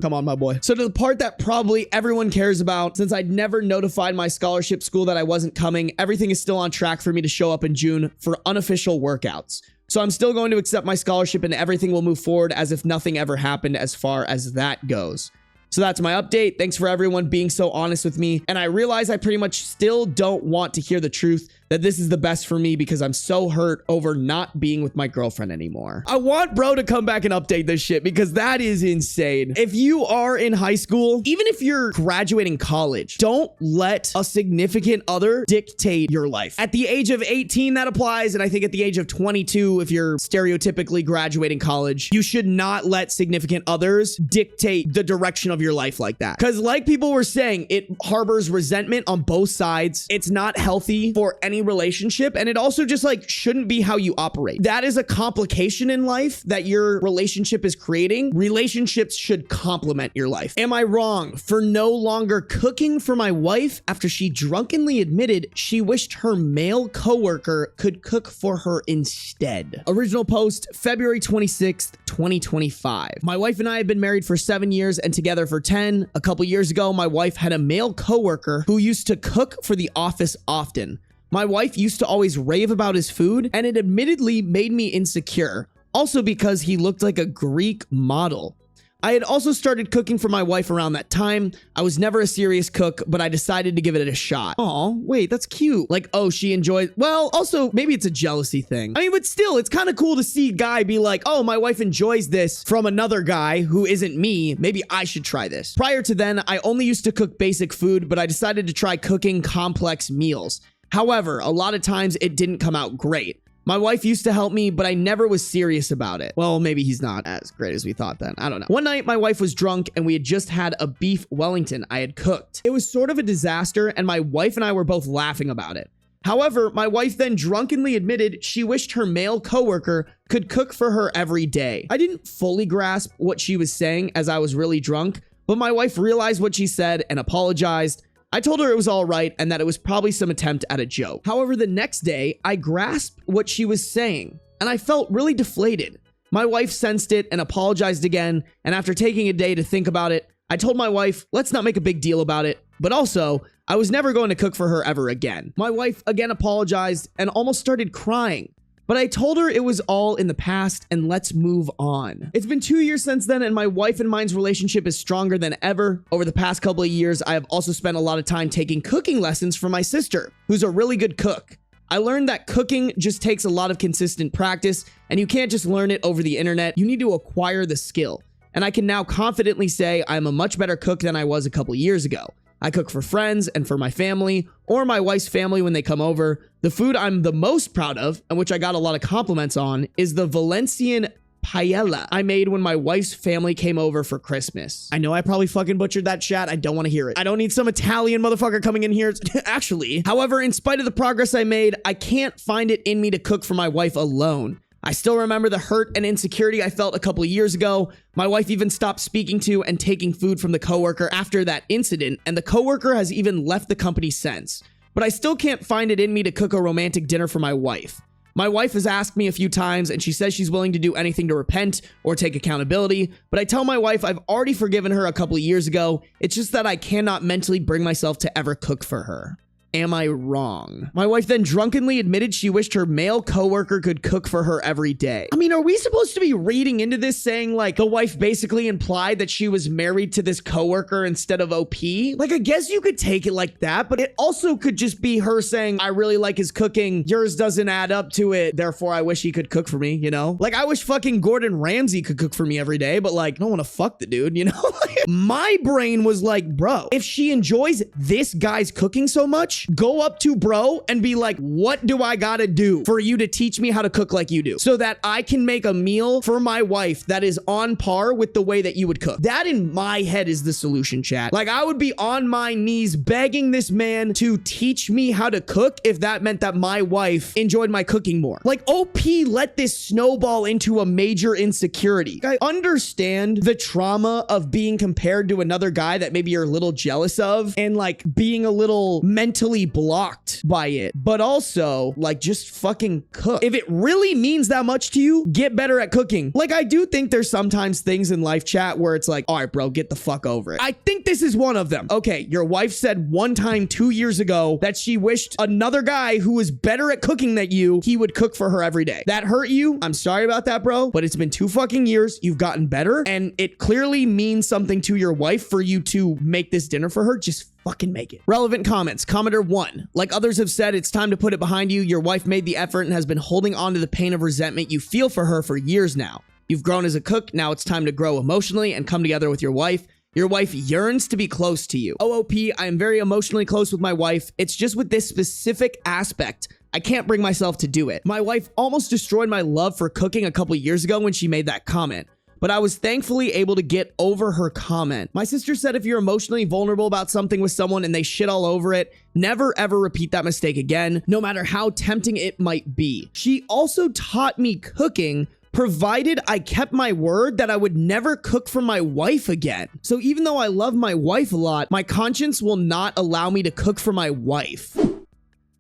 Speaker 1: Come on, my boy. So to the part that probably everyone cares about, since I'd never notified my scholarship school that I wasn't coming, everything is still on track for me to show up in June for unofficial workouts. So I'm still going to accept my scholarship and everything will move forward as if nothing ever happened as far as that goes. So that's my update. Thanks for everyone being so honest with me. And I realize I pretty much still don't want to hear the truth that this is the best for me because I'm so hurt over not being with my girlfriend anymore. I want bro to come back and update this shit because that is insane. If you are in high school, even if you're graduating college, don't let a significant other dictate your life. At the age of 18, that applies. And I think at the age of 22, if you're stereotypically graduating college, you should not let significant others dictate the direction of your life like that. Because like people were saying, it harbors resentment on both sides. It's not healthy for any relationship, and it also just like shouldn't be how you operate. That is a complication in life that your relationship is creating. Relationships should complement your life. Am I wrong for no longer cooking for my wife after she drunkenly admitted she wished her male coworker could cook for her instead? Original post, February 26th, 2025. My wife and I have been married for 7 years and together for 10. A couple years ago, my wife had a male coworker who used to cook for the office often. My wife used to always rave about his food, and it admittedly made me insecure. Also because he looked like a Greek model. I had also started cooking for my wife around that time. I was never a serious cook, but I decided to give it a shot. Aw, wait, that's cute. Like, oh, she enjoys... Well, also, maybe it's a jealousy thing. I mean, but still, it's kind of cool to see a guy be like, oh, my wife enjoys this from another guy who isn't me. Maybe I should try this. Prior to then, I only used to cook basic food, but I decided to try cooking complex meals. However, a lot of times it didn't come out great. My wife used to help me, but I never was serious about it. Well, maybe he's not as great as we thought then. I don't know. One night, my wife was drunk and we had just had a beef Wellington I had cooked. It was sort of a disaster and my wife and I were both laughing about it. However, my wife then drunkenly admitted she wished her male coworker could cook for her every day. I didn't fully grasp what she was saying as I was really drunk, but my wife realized what she said and apologized. I told her it was all right and that it was probably some attempt at a joke. However, the next day, I grasped what she was saying and I felt really deflated. My wife sensed it and apologized again, and after taking a day to think about it, I told my wife, let's not make a big deal about it, but also, I was never going to cook for her ever again. My wife again apologized and almost started crying. But I told her it was all in the past and let's move on. It's been 2 years since then and my wife and mine's relationship is stronger than ever. Over the past couple of years, I have also spent a lot of time taking cooking lessons from my sister, who's a really good cook. I learned that cooking just takes a lot of consistent practice and you can't just learn it over the internet. You need to acquire the skill. And I can now confidently say I'm a much better cook than I was a couple years ago. I cook for friends and for my family or my wife's family when they come over. The food I'm the most proud of, and which I got a lot of compliments on, is the Valencian paella I made when my wife's family came over for Christmas. I know I probably fucking butchered that, chat. I don't want to hear it. I don't need some Italian motherfucker coming in here. Actually, however, in spite of the progress I made, I can't find it in me to cook for my wife alone. I still remember the hurt and insecurity I felt a couple of years ago. My wife even stopped speaking to and taking food from the coworker after that incident, and the coworker has even left the company since. But I still can't find it in me to cook a romantic dinner for my wife. My wife has asked me a few times and she says she's willing to do anything to repent or take accountability, but I tell my wife I've already forgiven her a couple of years ago. It's just that I cannot mentally bring myself to ever cook for her. Am I wrong? My wife then drunkenly admitted she wished her male coworker could cook for her every day. I mean, are we supposed to be reading into this saying like the wife basically implied that she was married to this coworker instead of OP? Like, I guess you could take it like that, but it also could just be her saying, I really like his cooking. Yours doesn't add up to it. Therefore, I wish he could cook for me, you know? Like, I wish fucking Gordon Ramsay could cook for me every day, but like, I don't want to fuck the dude, you know? My brain was like, bro, if she enjoys this guy's cooking so much, go up to bro and be like, what do I gotta do for you to teach me how to cook like you do so that I can make a meal for my wife that is on par with the way that you would cook? That in my head is the solution, chat. Like, I would be on my knees begging this man to teach me how to cook if that meant that my wife enjoyed my cooking more. Like, OP let this snowball into a major insecurity. I understand the trauma of being compared to another guy that maybe you're a little jealous of and like being a little mentally blocked by it, but also like just fucking cook. If it really means that much to you, get better at cooking. Like, I do think there's sometimes things in life, chat, where it's like, all right, bro, get the fuck over it. I think this is one of them. Okay, your wife said one time 2 years ago that she wished another guy who was better at cooking than you, he would cook for her every day. That hurt you. I'm sorry about that, bro, but it's been 2 fucking years. You've gotten better and it clearly means something to your wife for you to make this dinner for her. Just fucking make it. Relevant comments. Commenter 1. Like others have said, it's time to put it behind you. Your wife made the effort and has been holding on to the pain of resentment you feel for her for years now. You've grown as a cook. Now it's time to grow emotionally and come together with your wife. Your wife yearns to be close to you. OOP, I am very emotionally close with my wife. It's just with this specific aspect, I can't bring myself to do it. My wife almost destroyed my love for cooking a couple years ago when she made that comment, but I was thankfully able to get over her comment. My sister said if you're emotionally vulnerable about something with someone and they shit all over it, never ever repeat that mistake again, no matter how tempting it might be. She also taught me cooking, provided I kept my word that I would never cook for my wife again. So even though I love my wife a lot, my conscience will not allow me to cook for my wife.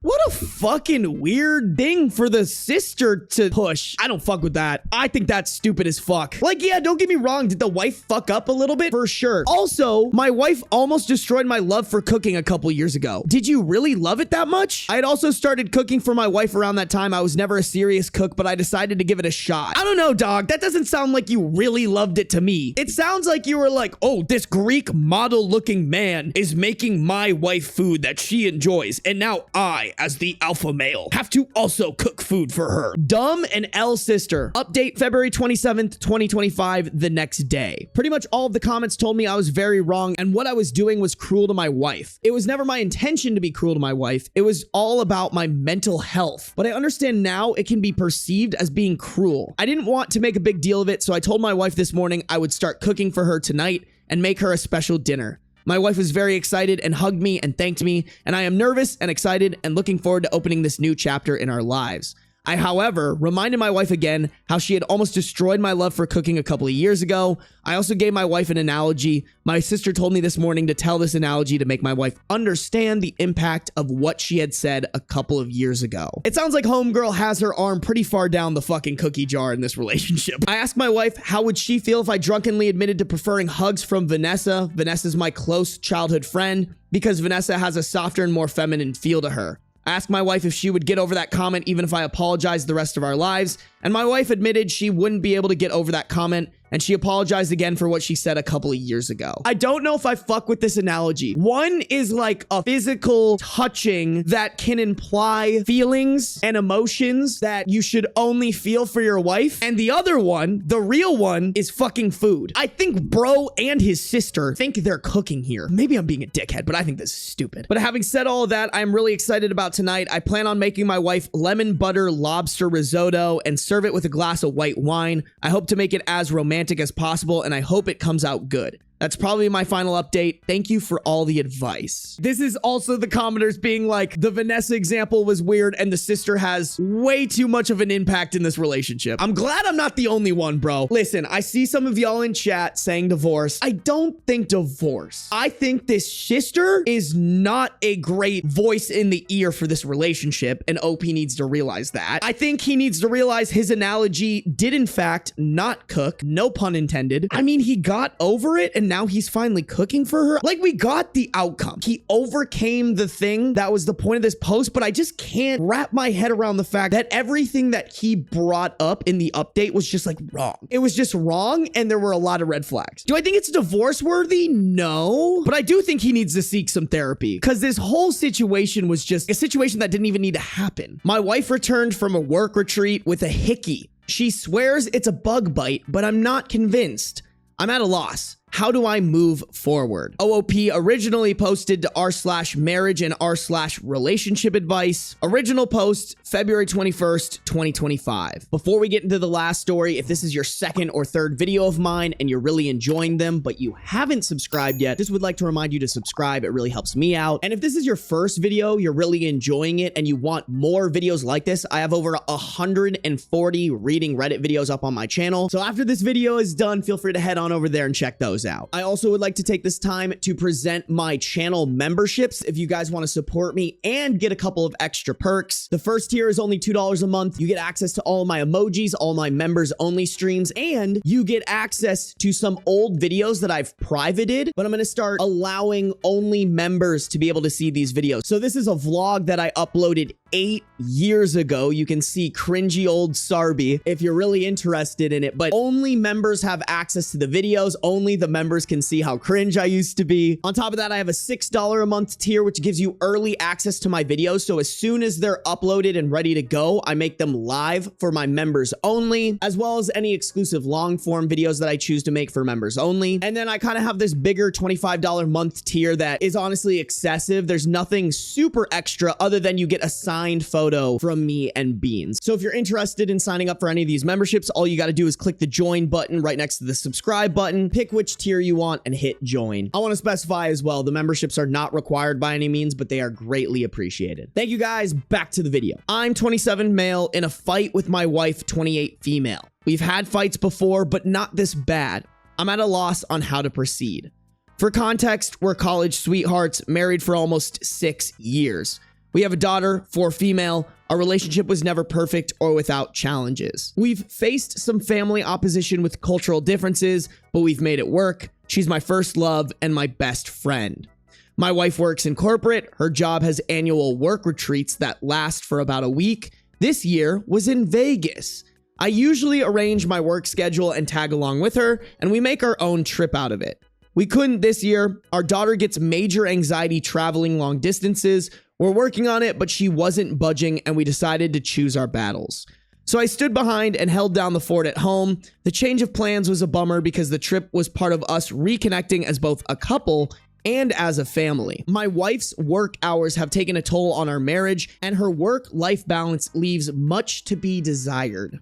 Speaker 1: What a fucking weird thing for the sister to push. I don't fuck with that. I think that's stupid as fuck. Like, yeah, don't get me wrong. Did the wife fuck up a little bit? For sure. Also, my wife almost destroyed my love for cooking a couple years ago. Did you really love it that much? I had also started cooking for my wife around that time. I was never a serious cook, but I decided to give it a shot. I don't know, dog. That doesn't sound like you really loved it to me. It sounds like you were like, oh, this Greek model looking man is making my wife food that she enjoys. And now I, as the alpha male, have to also cook food for her. Dumb and L sister. Update February 27th, 2025, the next day. Pretty much all of the comments told me I was very wrong and what I was doing was cruel to my wife. It was never my intention to be cruel to my wife. It was all about my mental health. But I understand now it can be perceived as being cruel. I didn't want to make a big deal of it, so I told my wife this morning I would start cooking for her tonight and make her a special dinner. My wife was very excited and hugged me and thanked me, and I am nervous and excited and looking forward to opening this new chapter in our lives. I, however, reminded my wife again how she had almost destroyed my love for cooking a couple of years ago. I also gave my wife an analogy. My sister told me this morning to tell this analogy to make my wife understand the impact of what she had said a couple of years ago. It sounds like homegirl has her arm pretty far down the fucking cookie jar in this relationship. I asked my wife how would she feel if I drunkenly admitted to preferring hugs from Vanessa. Vanessa's my close childhood friend because Vanessa has a softer and more feminine feel to her. I asked my wife if she would get over that comment even if I apologized the rest of our lives, and my wife admitted she wouldn't be able to get over that comment, and she apologized again for what she said a couple of years ago. I don't know if I fuck with this analogy. One is like a physical touching that can imply feelings and emotions that you should only feel for your wife. And the other one, the real one, is fucking food. I think bro and his sister think they're cooking here. Maybe I'm being a dickhead, but I think this is stupid. But having said all of that, I'm really excited about tonight. I plan on making my wife lemon butter lobster risotto and serve it with a glass of white wine. I hope to make it as romantic as possible, and I hope it comes out good. That's probably my final update. Thank you for all the advice. This is also the commenters being like, the Vanessa example was weird and the sister has way too much of an impact in this relationship. I'm glad I'm not the only one, bro. Listen, I see some of y'all in chat saying divorce. I don't think divorce. I think this sister is not a great voice in the ear for this relationship, and OP needs to realize that. I think he needs to realize his analogy did in fact not cook, no pun intended. I mean, he got over it and now he's finally cooking for her. Like, we got the outcome. He overcame the thing that was the point of this post, but I just can't wrap my head around the fact that everything that he brought up in the update was just like wrong. It was just wrong, and there were a lot of red flags. Do I think it's divorce worthy? No, but I do think he needs to seek some therapy because this whole situation was just a situation that didn't even need to happen. My wife returned from a work retreat with a hickey. She swears it's a bug bite, but I'm not convinced. I'm at a loss. How do I move forward? OOP originally posted to r/marriage and r/relationship advice. Original post, February 21st, 2025. Before we get into the last story, if this is your second or third video of mine and you're really enjoying them, but you haven't subscribed yet, just would like to remind you to subscribe. It really helps me out. And if this is your first video, you're really enjoying it and you want more videos like this, I have over 140 reading Reddit videos up on my channel. So after this video is done, feel free to head on over there and check those out. I also would like to take this time to present my channel memberships if you guys want to support me and get a couple of extra perks. The first tier is only $2 a month. You get access to all my emojis, all my members only streams, and you get access to some old videos that I've privated, but I'm going to start allowing only members to be able to see these videos. So this is a vlog that I uploaded 8 years ago. You can see cringy old Sarby if you're really interested in it, but only members have access to the videos. Only the members can see how cringe I used to be. On top of that, I have a $6 a month tier, which gives you early access to my videos. So as soon as they're uploaded and ready to go, I make them live for my members only, as well as any exclusive long form videos that I choose to make for members only. And then I kind of have this bigger $25 month tier that is honestly excessive. There's nothing super extra other than you get a signed photo from me and Beans. So if you're interested in signing up for any of these memberships, all you got to do is click the join button right next to the subscribe button, pick which tier you want, and hit join. I want to specify as well, the memberships are not required by any means, but they are greatly appreciated. Thank you guys. Back to the video. I'm 27 male in a fight with my wife, 28 female. We've had fights before, but not this bad. I'm at a loss on how to proceed. For context, we're college sweethearts, married for almost 6 years. We have a daughter, 4 female. Our relationship was never perfect or without challenges. We've faced some family opposition with cultural differences, but we've made it work. She's my first love and my best friend. My wife works in corporate. Her job has annual work retreats that last for about a week. This year was in Vegas. I usually arrange my work schedule and tag along with her, and we make our own trip out of it. We couldn't this year. Our daughter gets major anxiety traveling long distances. We're working on it, but she wasn't budging, and we decided to choose our battles. So I stood behind and held down the fort at home. The change of plans was a bummer because the trip was part of us reconnecting as both a couple and as a family. My wife's work hours have taken a toll on our marriage, and her work-life balance leaves much to be desired.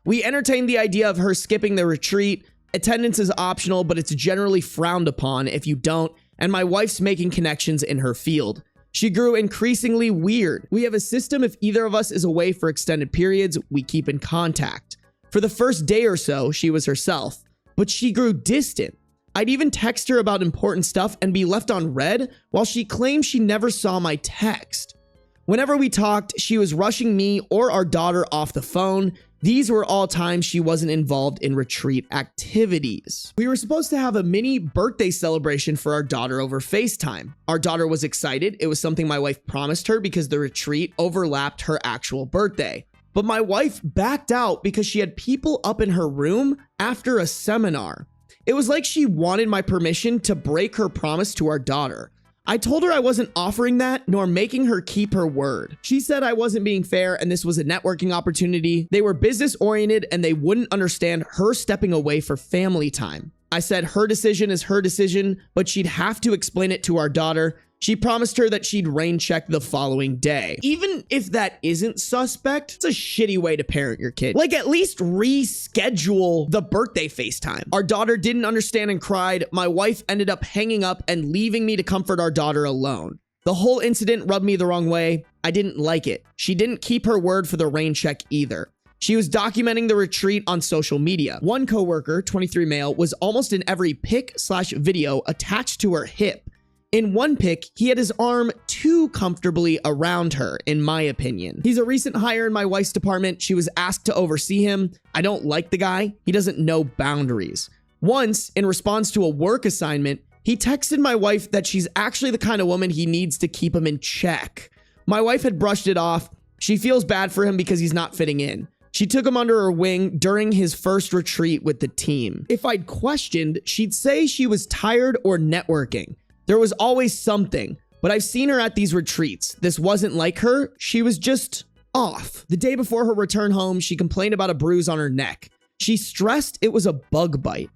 Speaker 1: We entertained the idea of her skipping the retreat. Attendance is optional, but it's generally frowned upon if you don't, and my wife's making connections in her field. She grew increasingly weird. We have a system if either of us is away for extended periods, we keep in contact. For the first day or so, she was herself, but she grew distant. I'd even text her about important stuff and be left on read while she claimed she never saw my text. Whenever we talked, she was rushing me or our daughter off the phone. These were all times she wasn't involved in retreat activities. We were supposed to have a mini birthday celebration for our daughter over FaceTime. Our daughter was excited. It was something my wife promised her because the retreat overlapped her actual birthday. But my wife backed out because she had people up in her room after a seminar. It was like she wanted my permission to break her promise to our daughter. I told her I wasn't offering that nor making her keep her word. She said I wasn't being fair and this was a networking opportunity. They were business oriented and they wouldn't understand her stepping away for family time. I said her decision is her decision, but she'd have to explain it to our daughter. She promised her that she'd rain check the following day. Even if that isn't suspect, it's a shitty way to parent your kid. Like, at least reschedule the birthday FaceTime. Our daughter didn't understand and cried. My wife ended up hanging up and leaving me to comfort our daughter alone. The whole incident rubbed me the wrong way. I didn't like it. She didn't keep her word for the rain check either. She was documenting the retreat on social media. One coworker, 23 male, was almost in every pic/video attached to her hip. In one pic, he had his arm too comfortably around her, in my opinion. He's a recent hire in my wife's department. She was asked to oversee him. I don't like the guy. He doesn't know boundaries. Once, in response to a work assignment, he texted my wife that she's actually the kind of woman he needs to keep him in check. My wife had brushed it off. She feels bad for him because he's not fitting in. She took him under her wing during his first retreat with the team. If I'd questioned, she'd say she was tired or networking. There was always something, but I've seen her at these retreats. This wasn't like her. She was just off. The day before her return home, she complained about a bruise on her neck. She stressed it was a bug bite.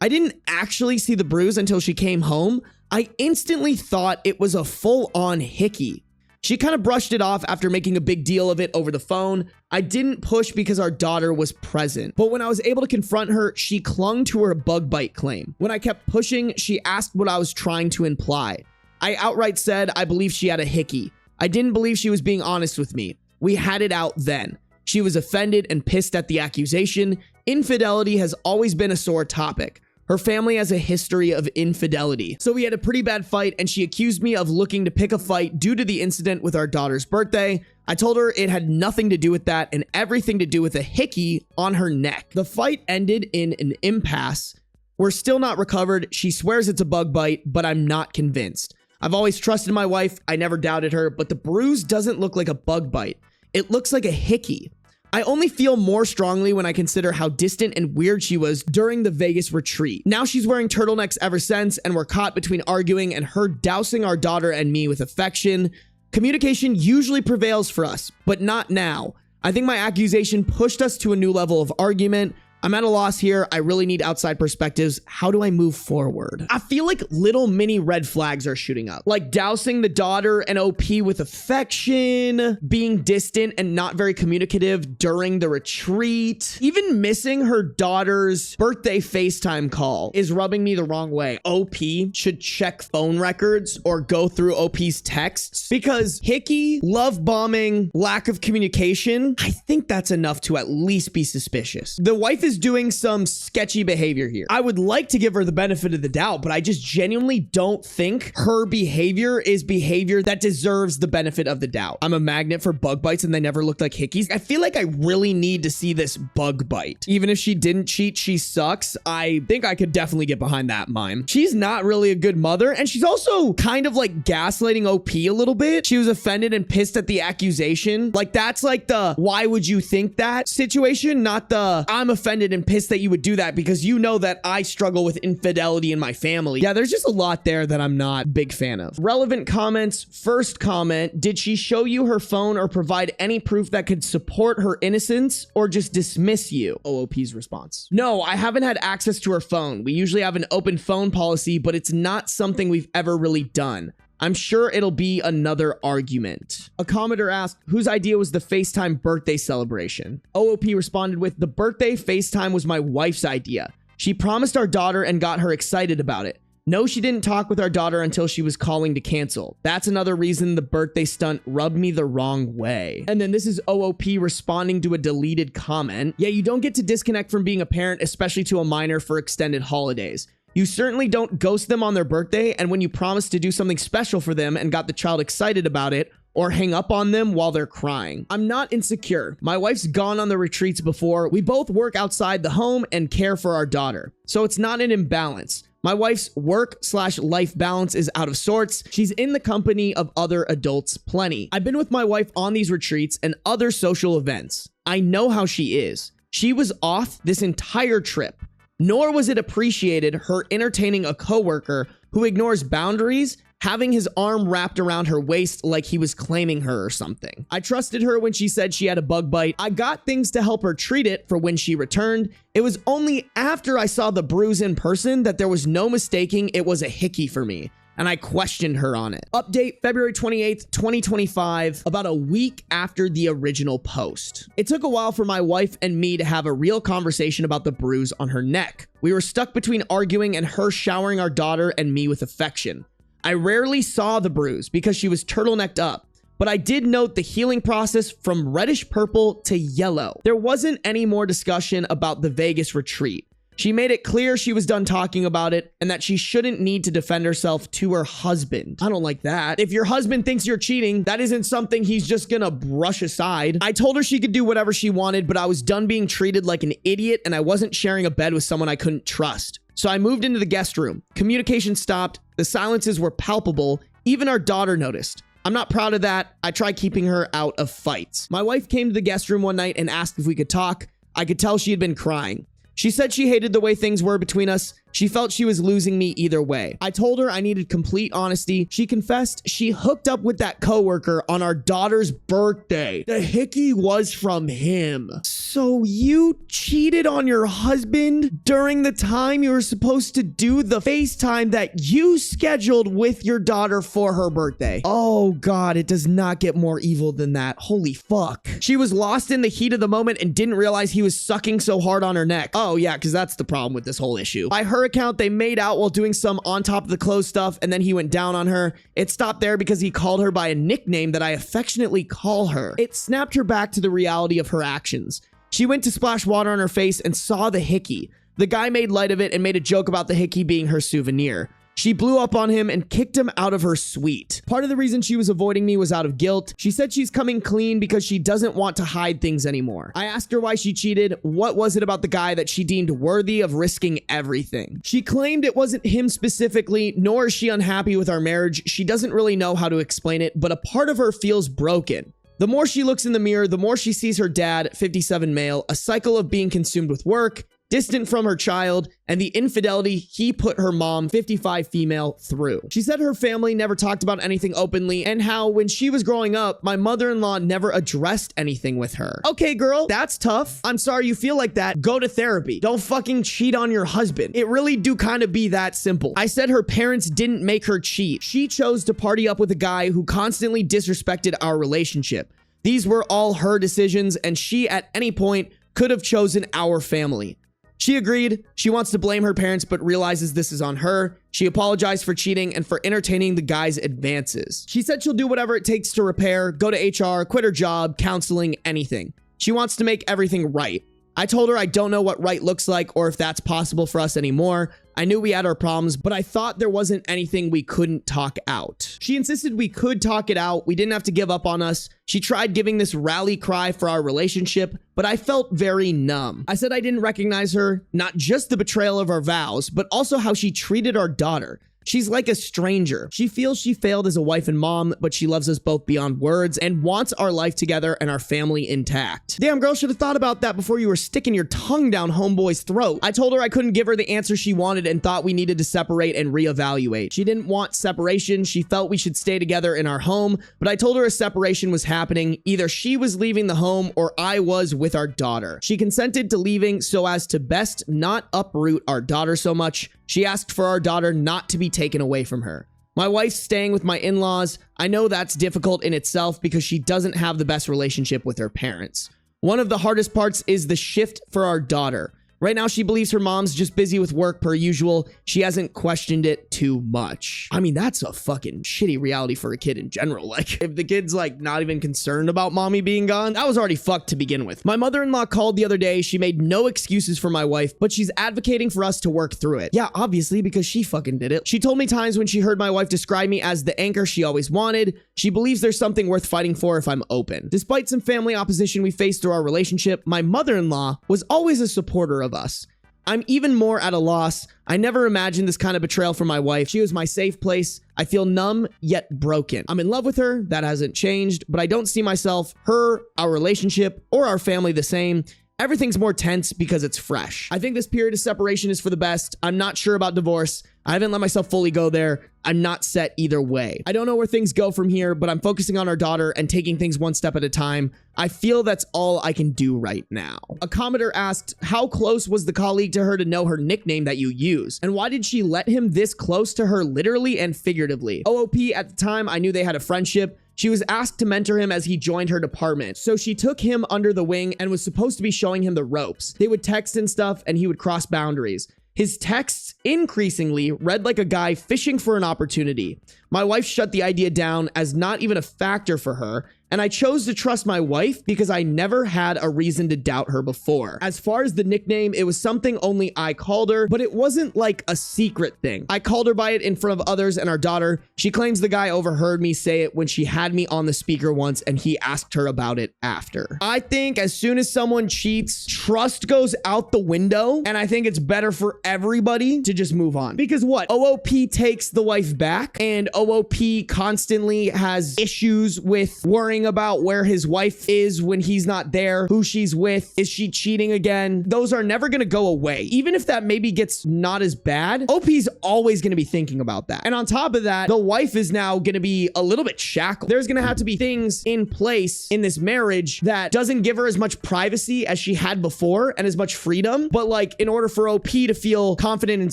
Speaker 1: I didn't actually see the bruise until she came home. I instantly thought it was a full-on hickey. She kind of brushed it off after making a big deal of it over the phone. I didn't push because our daughter was present. But when I was able to confront her, she clung to her bug bite claim. When I kept pushing, she asked what I was trying to imply. I outright said I believed she had a hickey. I didn't believe she was being honest with me. We had it out then. She was offended and pissed at the accusation. Infidelity has always been a sore topic. Her family has a history of infidelity. So we had a pretty bad fight and she accused me of looking to pick a fight due to the incident with our daughter's birthday. I told her it had nothing to do with that and everything to do with a hickey on her neck. The fight ended in an impasse. We're still not recovered. She swears it's a bug bite, but I'm not convinced. I've always trusted my wife. I never doubted her, but the bruise doesn't look like a bug bite. It looks like a hickey. I only feel more strongly when I consider how distant and weird she was during the Vegas retreat. Now she's wearing turtlenecks ever since, and we're caught between arguing and her dousing our daughter and me with affection. Communication usually prevails for us, but not now. I think my accusation pushed us to a new level of argument. I'm at a loss here. I really need outside perspectives. How do I move forward? I feel like little mini red flags are shooting up. Like dousing the daughter and OP with affection, being distant and not very communicative during the retreat. Even missing her daughter's birthday FaceTime call is rubbing me the wrong way. OP should check phone records or go through OP's texts because hickey, love bombing, lack of communication, I think that's enough to at least be suspicious. The wife is doing some sketchy behavior here. I would like to give her the benefit of the doubt, but I just genuinely don't think her behavior is behavior that deserves the benefit of the doubt. I'm a magnet for bug bites and they never looked like hickeys. I feel like I really need to see this bug bite. Even if she didn't cheat, she sucks. I think I could definitely get behind that mime. She's not really a good mother, and she's also kind of like gaslighting OP a little bit. She was offended and pissed at the accusation. Like that's like the why would you think that situation, not the I'm offended and pissed that you would do that because you know that I struggle with infidelity in my family. Yeah, there's just a lot there that I'm not a big fan of. Relevant comments. First comment, did she show you her phone or provide any proof that could support her innocence or just dismiss you? OOP's response. No, I haven't had access to her phone. We usually have an open phone policy, but it's not something we've ever really done. I'm sure it'll be another argument. A commenter asked, whose idea was the FaceTime birthday celebration? OOP responded with, the birthday FaceTime was my wife's idea. She promised our daughter and got her excited about it. No, she didn't talk with our daughter until she was calling to cancel. That's another reason the birthday stunt rubbed me the wrong way. And then this is OOP responding to a deleted comment. Yeah, you don't get to disconnect from being a parent, especially to a minor, for extended holidays. You certainly don't ghost them on their birthday, and when you promise to do something special for them and got the child excited about it, or hang up on them while they're crying. I'm not insecure. My wife's gone on the retreats before. We both work outside the home and care for our daughter. So it's not an imbalance. My wife's work/life balance is out of sorts. She's in the company of other adults plenty. I've been with my wife on these retreats and other social events. I know how she is. She was off this entire trip. Nor was it appreciated her entertaining a coworker who ignores boundaries, having his arm wrapped around her waist like he was claiming her or something. I trusted her when she said she had a bug bite. I got things to help her treat it for when she returned. It was only after I saw the bruise in person that there was no mistaking it was a hickey for me, and I questioned her on it. Update February 28th, 2025, about a week after the original post. It took a while for my wife and me to have a real conversation about the bruise on her neck. We were stuck between arguing and her showering our daughter and me with affection. I rarely saw the bruise because she was turtlenecked up, but I did note the healing process from reddish purple to yellow. There wasn't any more discussion about the Vegas retreat. She made it clear she was done talking about it and that she shouldn't need to defend herself to her husband. I don't like that. If your husband thinks you're cheating, that isn't something he's just gonna brush aside. I told her she could do whatever she wanted, but I was done being treated like an idiot and I wasn't sharing a bed with someone I couldn't trust. So I moved into the guest room. Communication stopped. The silences were palpable. Even our daughter noticed. I'm not proud of that. I tried keeping her out of fights. My wife came to the guest room one night and asked if we could talk. I could tell she had been crying. She said she hated the way things were between us. She felt she was losing me either way. I told her I needed complete honesty. She confessed she hooked up with that coworker on our daughter's birthday. The hickey was from him. So you cheated on your husband during the time you were supposed to do the FaceTime that you scheduled with your daughter for her birthday. Oh God, it does not get more evil than that. Holy fuck. She was lost in the heat of the moment and didn't realize he was sucking so hard on her neck. Oh yeah, because that's the problem with this whole issue. By her account, they made out while doing some on top of the clothes stuff, and then he went down on her. It stopped there because he called her by a nickname that I affectionately call her. It snapped her back to the reality of her actions. She went to splash water on her face and saw the hickey. The guy made light of it and made a joke about the hickey being her souvenir. She blew up on him and kicked him out of her suite. Part of the reason she was avoiding me was out of guilt. She said she's coming clean because she doesn't want to hide things anymore. I asked her why she cheated. What was it about the guy that she deemed worthy of risking everything? She claimed it wasn't him specifically, nor is she unhappy with our marriage. She doesn't really know how to explain it, but a part of her feels broken. The more she looks in the mirror, the more she sees her dad, 57 male, a cycle of being consumed with work, distant from her child, and the infidelity he put her mom, 55 female, through. She said her family never talked about anything openly, and how when she was growing up, my mother-in-law never addressed anything with her. Okay, girl, that's tough. I'm sorry you feel like that. Go to therapy. Don't fucking cheat on your husband. It really do kind of be that simple. I said her parents didn't make her cheat. She chose to party up with a guy who constantly disrespected our relationship. These were all her decisions, and she at any point could have chosen our family. She agreed. She wants to blame her parents, but realizes this is on her. She apologized for cheating and for entertaining the guy's advances. She said she'll do whatever it takes to repair, go to HR, quit her job, counseling, anything. She wants to make everything right. I told her I don't know what right looks like or if that's possible for us anymore. I knew we had our problems, but I thought there wasn't anything we couldn't talk out. She insisted we could talk it out. We didn't have to give up on us. She tried giving this rally cry for our relationship, but I felt very numb. I said I didn't recognize her, not just the betrayal of our vows, but also how she treated our daughter. She's like a stranger. She feels she failed as a wife and mom, but she loves us both beyond words and wants our life together and our family intact. Damn, girl, should have thought about that before you were sticking your tongue down homeboy's throat. I told her I couldn't give her the answer she wanted and thought we needed to separate and reevaluate. She didn't want separation. She felt we should stay together in our home, but I told her a separation was happening. Either she was leaving the home or I was with our daughter. She consented to leaving so as to best not uproot our daughter so much. She asked for our daughter not to be taken away from her. My wife's staying with my in-laws. I know that's difficult in itself because she doesn't have the best relationship with her parents. One of the hardest parts is the shift for our daughter. Right now, she believes her mom's just busy with work per usual. She hasn't questioned it too much. I mean, that's a fucking shitty reality for a kid in general. Like, if the kid's like not even concerned about mommy being gone, that was already fucked to begin with. My mother-in-law called the other day. She made no excuses for my wife, but she's advocating for us to work through it. Yeah, obviously, because she fucking did it. She told me times when she heard my wife describe me as the anchor she always wanted. She believes there's something worth fighting for if I'm open. Despite some family opposition we faced through our relationship, my mother-in-law was always a supporter of us. I'm even more at a loss. I never imagined this kind of betrayal from my wife. She was my safe place. I feel numb yet broken. I'm in love with her. That hasn't changed, but I don't see myself, her, our relationship, or our family the same. Everything's more tense because it's fresh. I think this period of separation is for the best. I'm not sure about divorce. I haven't let myself fully go there. I'm not set either way. I don't know where things go from here, but I'm focusing on our daughter and taking things one step at a time. I feel that's all I can do right now. A commenter asked, how close was the colleague to her to know her nickname that you use? And why did she let him this close to her literally and figuratively? OOP, at the time, I knew they had a friendship. She was asked to mentor him as he joined her department. So she took him under the wing and was supposed to be showing him the ropes. They would text and stuff and he would cross boundaries. His texts increasingly read like a guy fishing for an opportunity. My wife shut the idea down as not even a factor for her, and I chose to trust my wife because I never had a reason to doubt her before. As far as the nickname, it was something only I called her, but it wasn't like a secret thing. I called her by it in front of others and our daughter. She claims the guy overheard me say it when she had me on the speaker once and he asked her about it after. I think as soon as someone cheats, trust goes out the window, and I think it's better for everybody to just move on. Because what? OOP takes the wife back, and OOP constantly has issues with worrying about where his wife is when he's not there, who she's with, is she cheating again? Those are never gonna go away. Even if that maybe gets not as bad, OP's always gonna be thinking about that. And on top of that, the wife is now gonna be a little bit shackled. There's gonna have to be things in place in this marriage that doesn't give her as much privacy as she had before and as much freedom. But like, in order for OP to feel confident and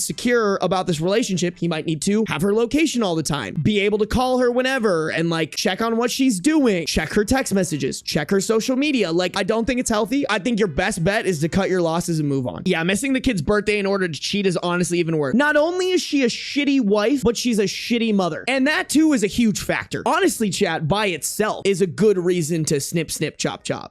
Speaker 1: secure about this relationship, he might need to have her location all the time, be able to call her whenever and like check on what she's doing, check her text messages, check her social media. Like, I don't think it's healthy. I think your best bet is to cut your losses and move on. Yeah, missing the kid's birthday in order to cheat is honestly even worse. Not only is she a shitty wife, but she's a shitty mother. And that too is a huge factor. Honestly, chat by itself is a good reason to snip, snip, chop, chop.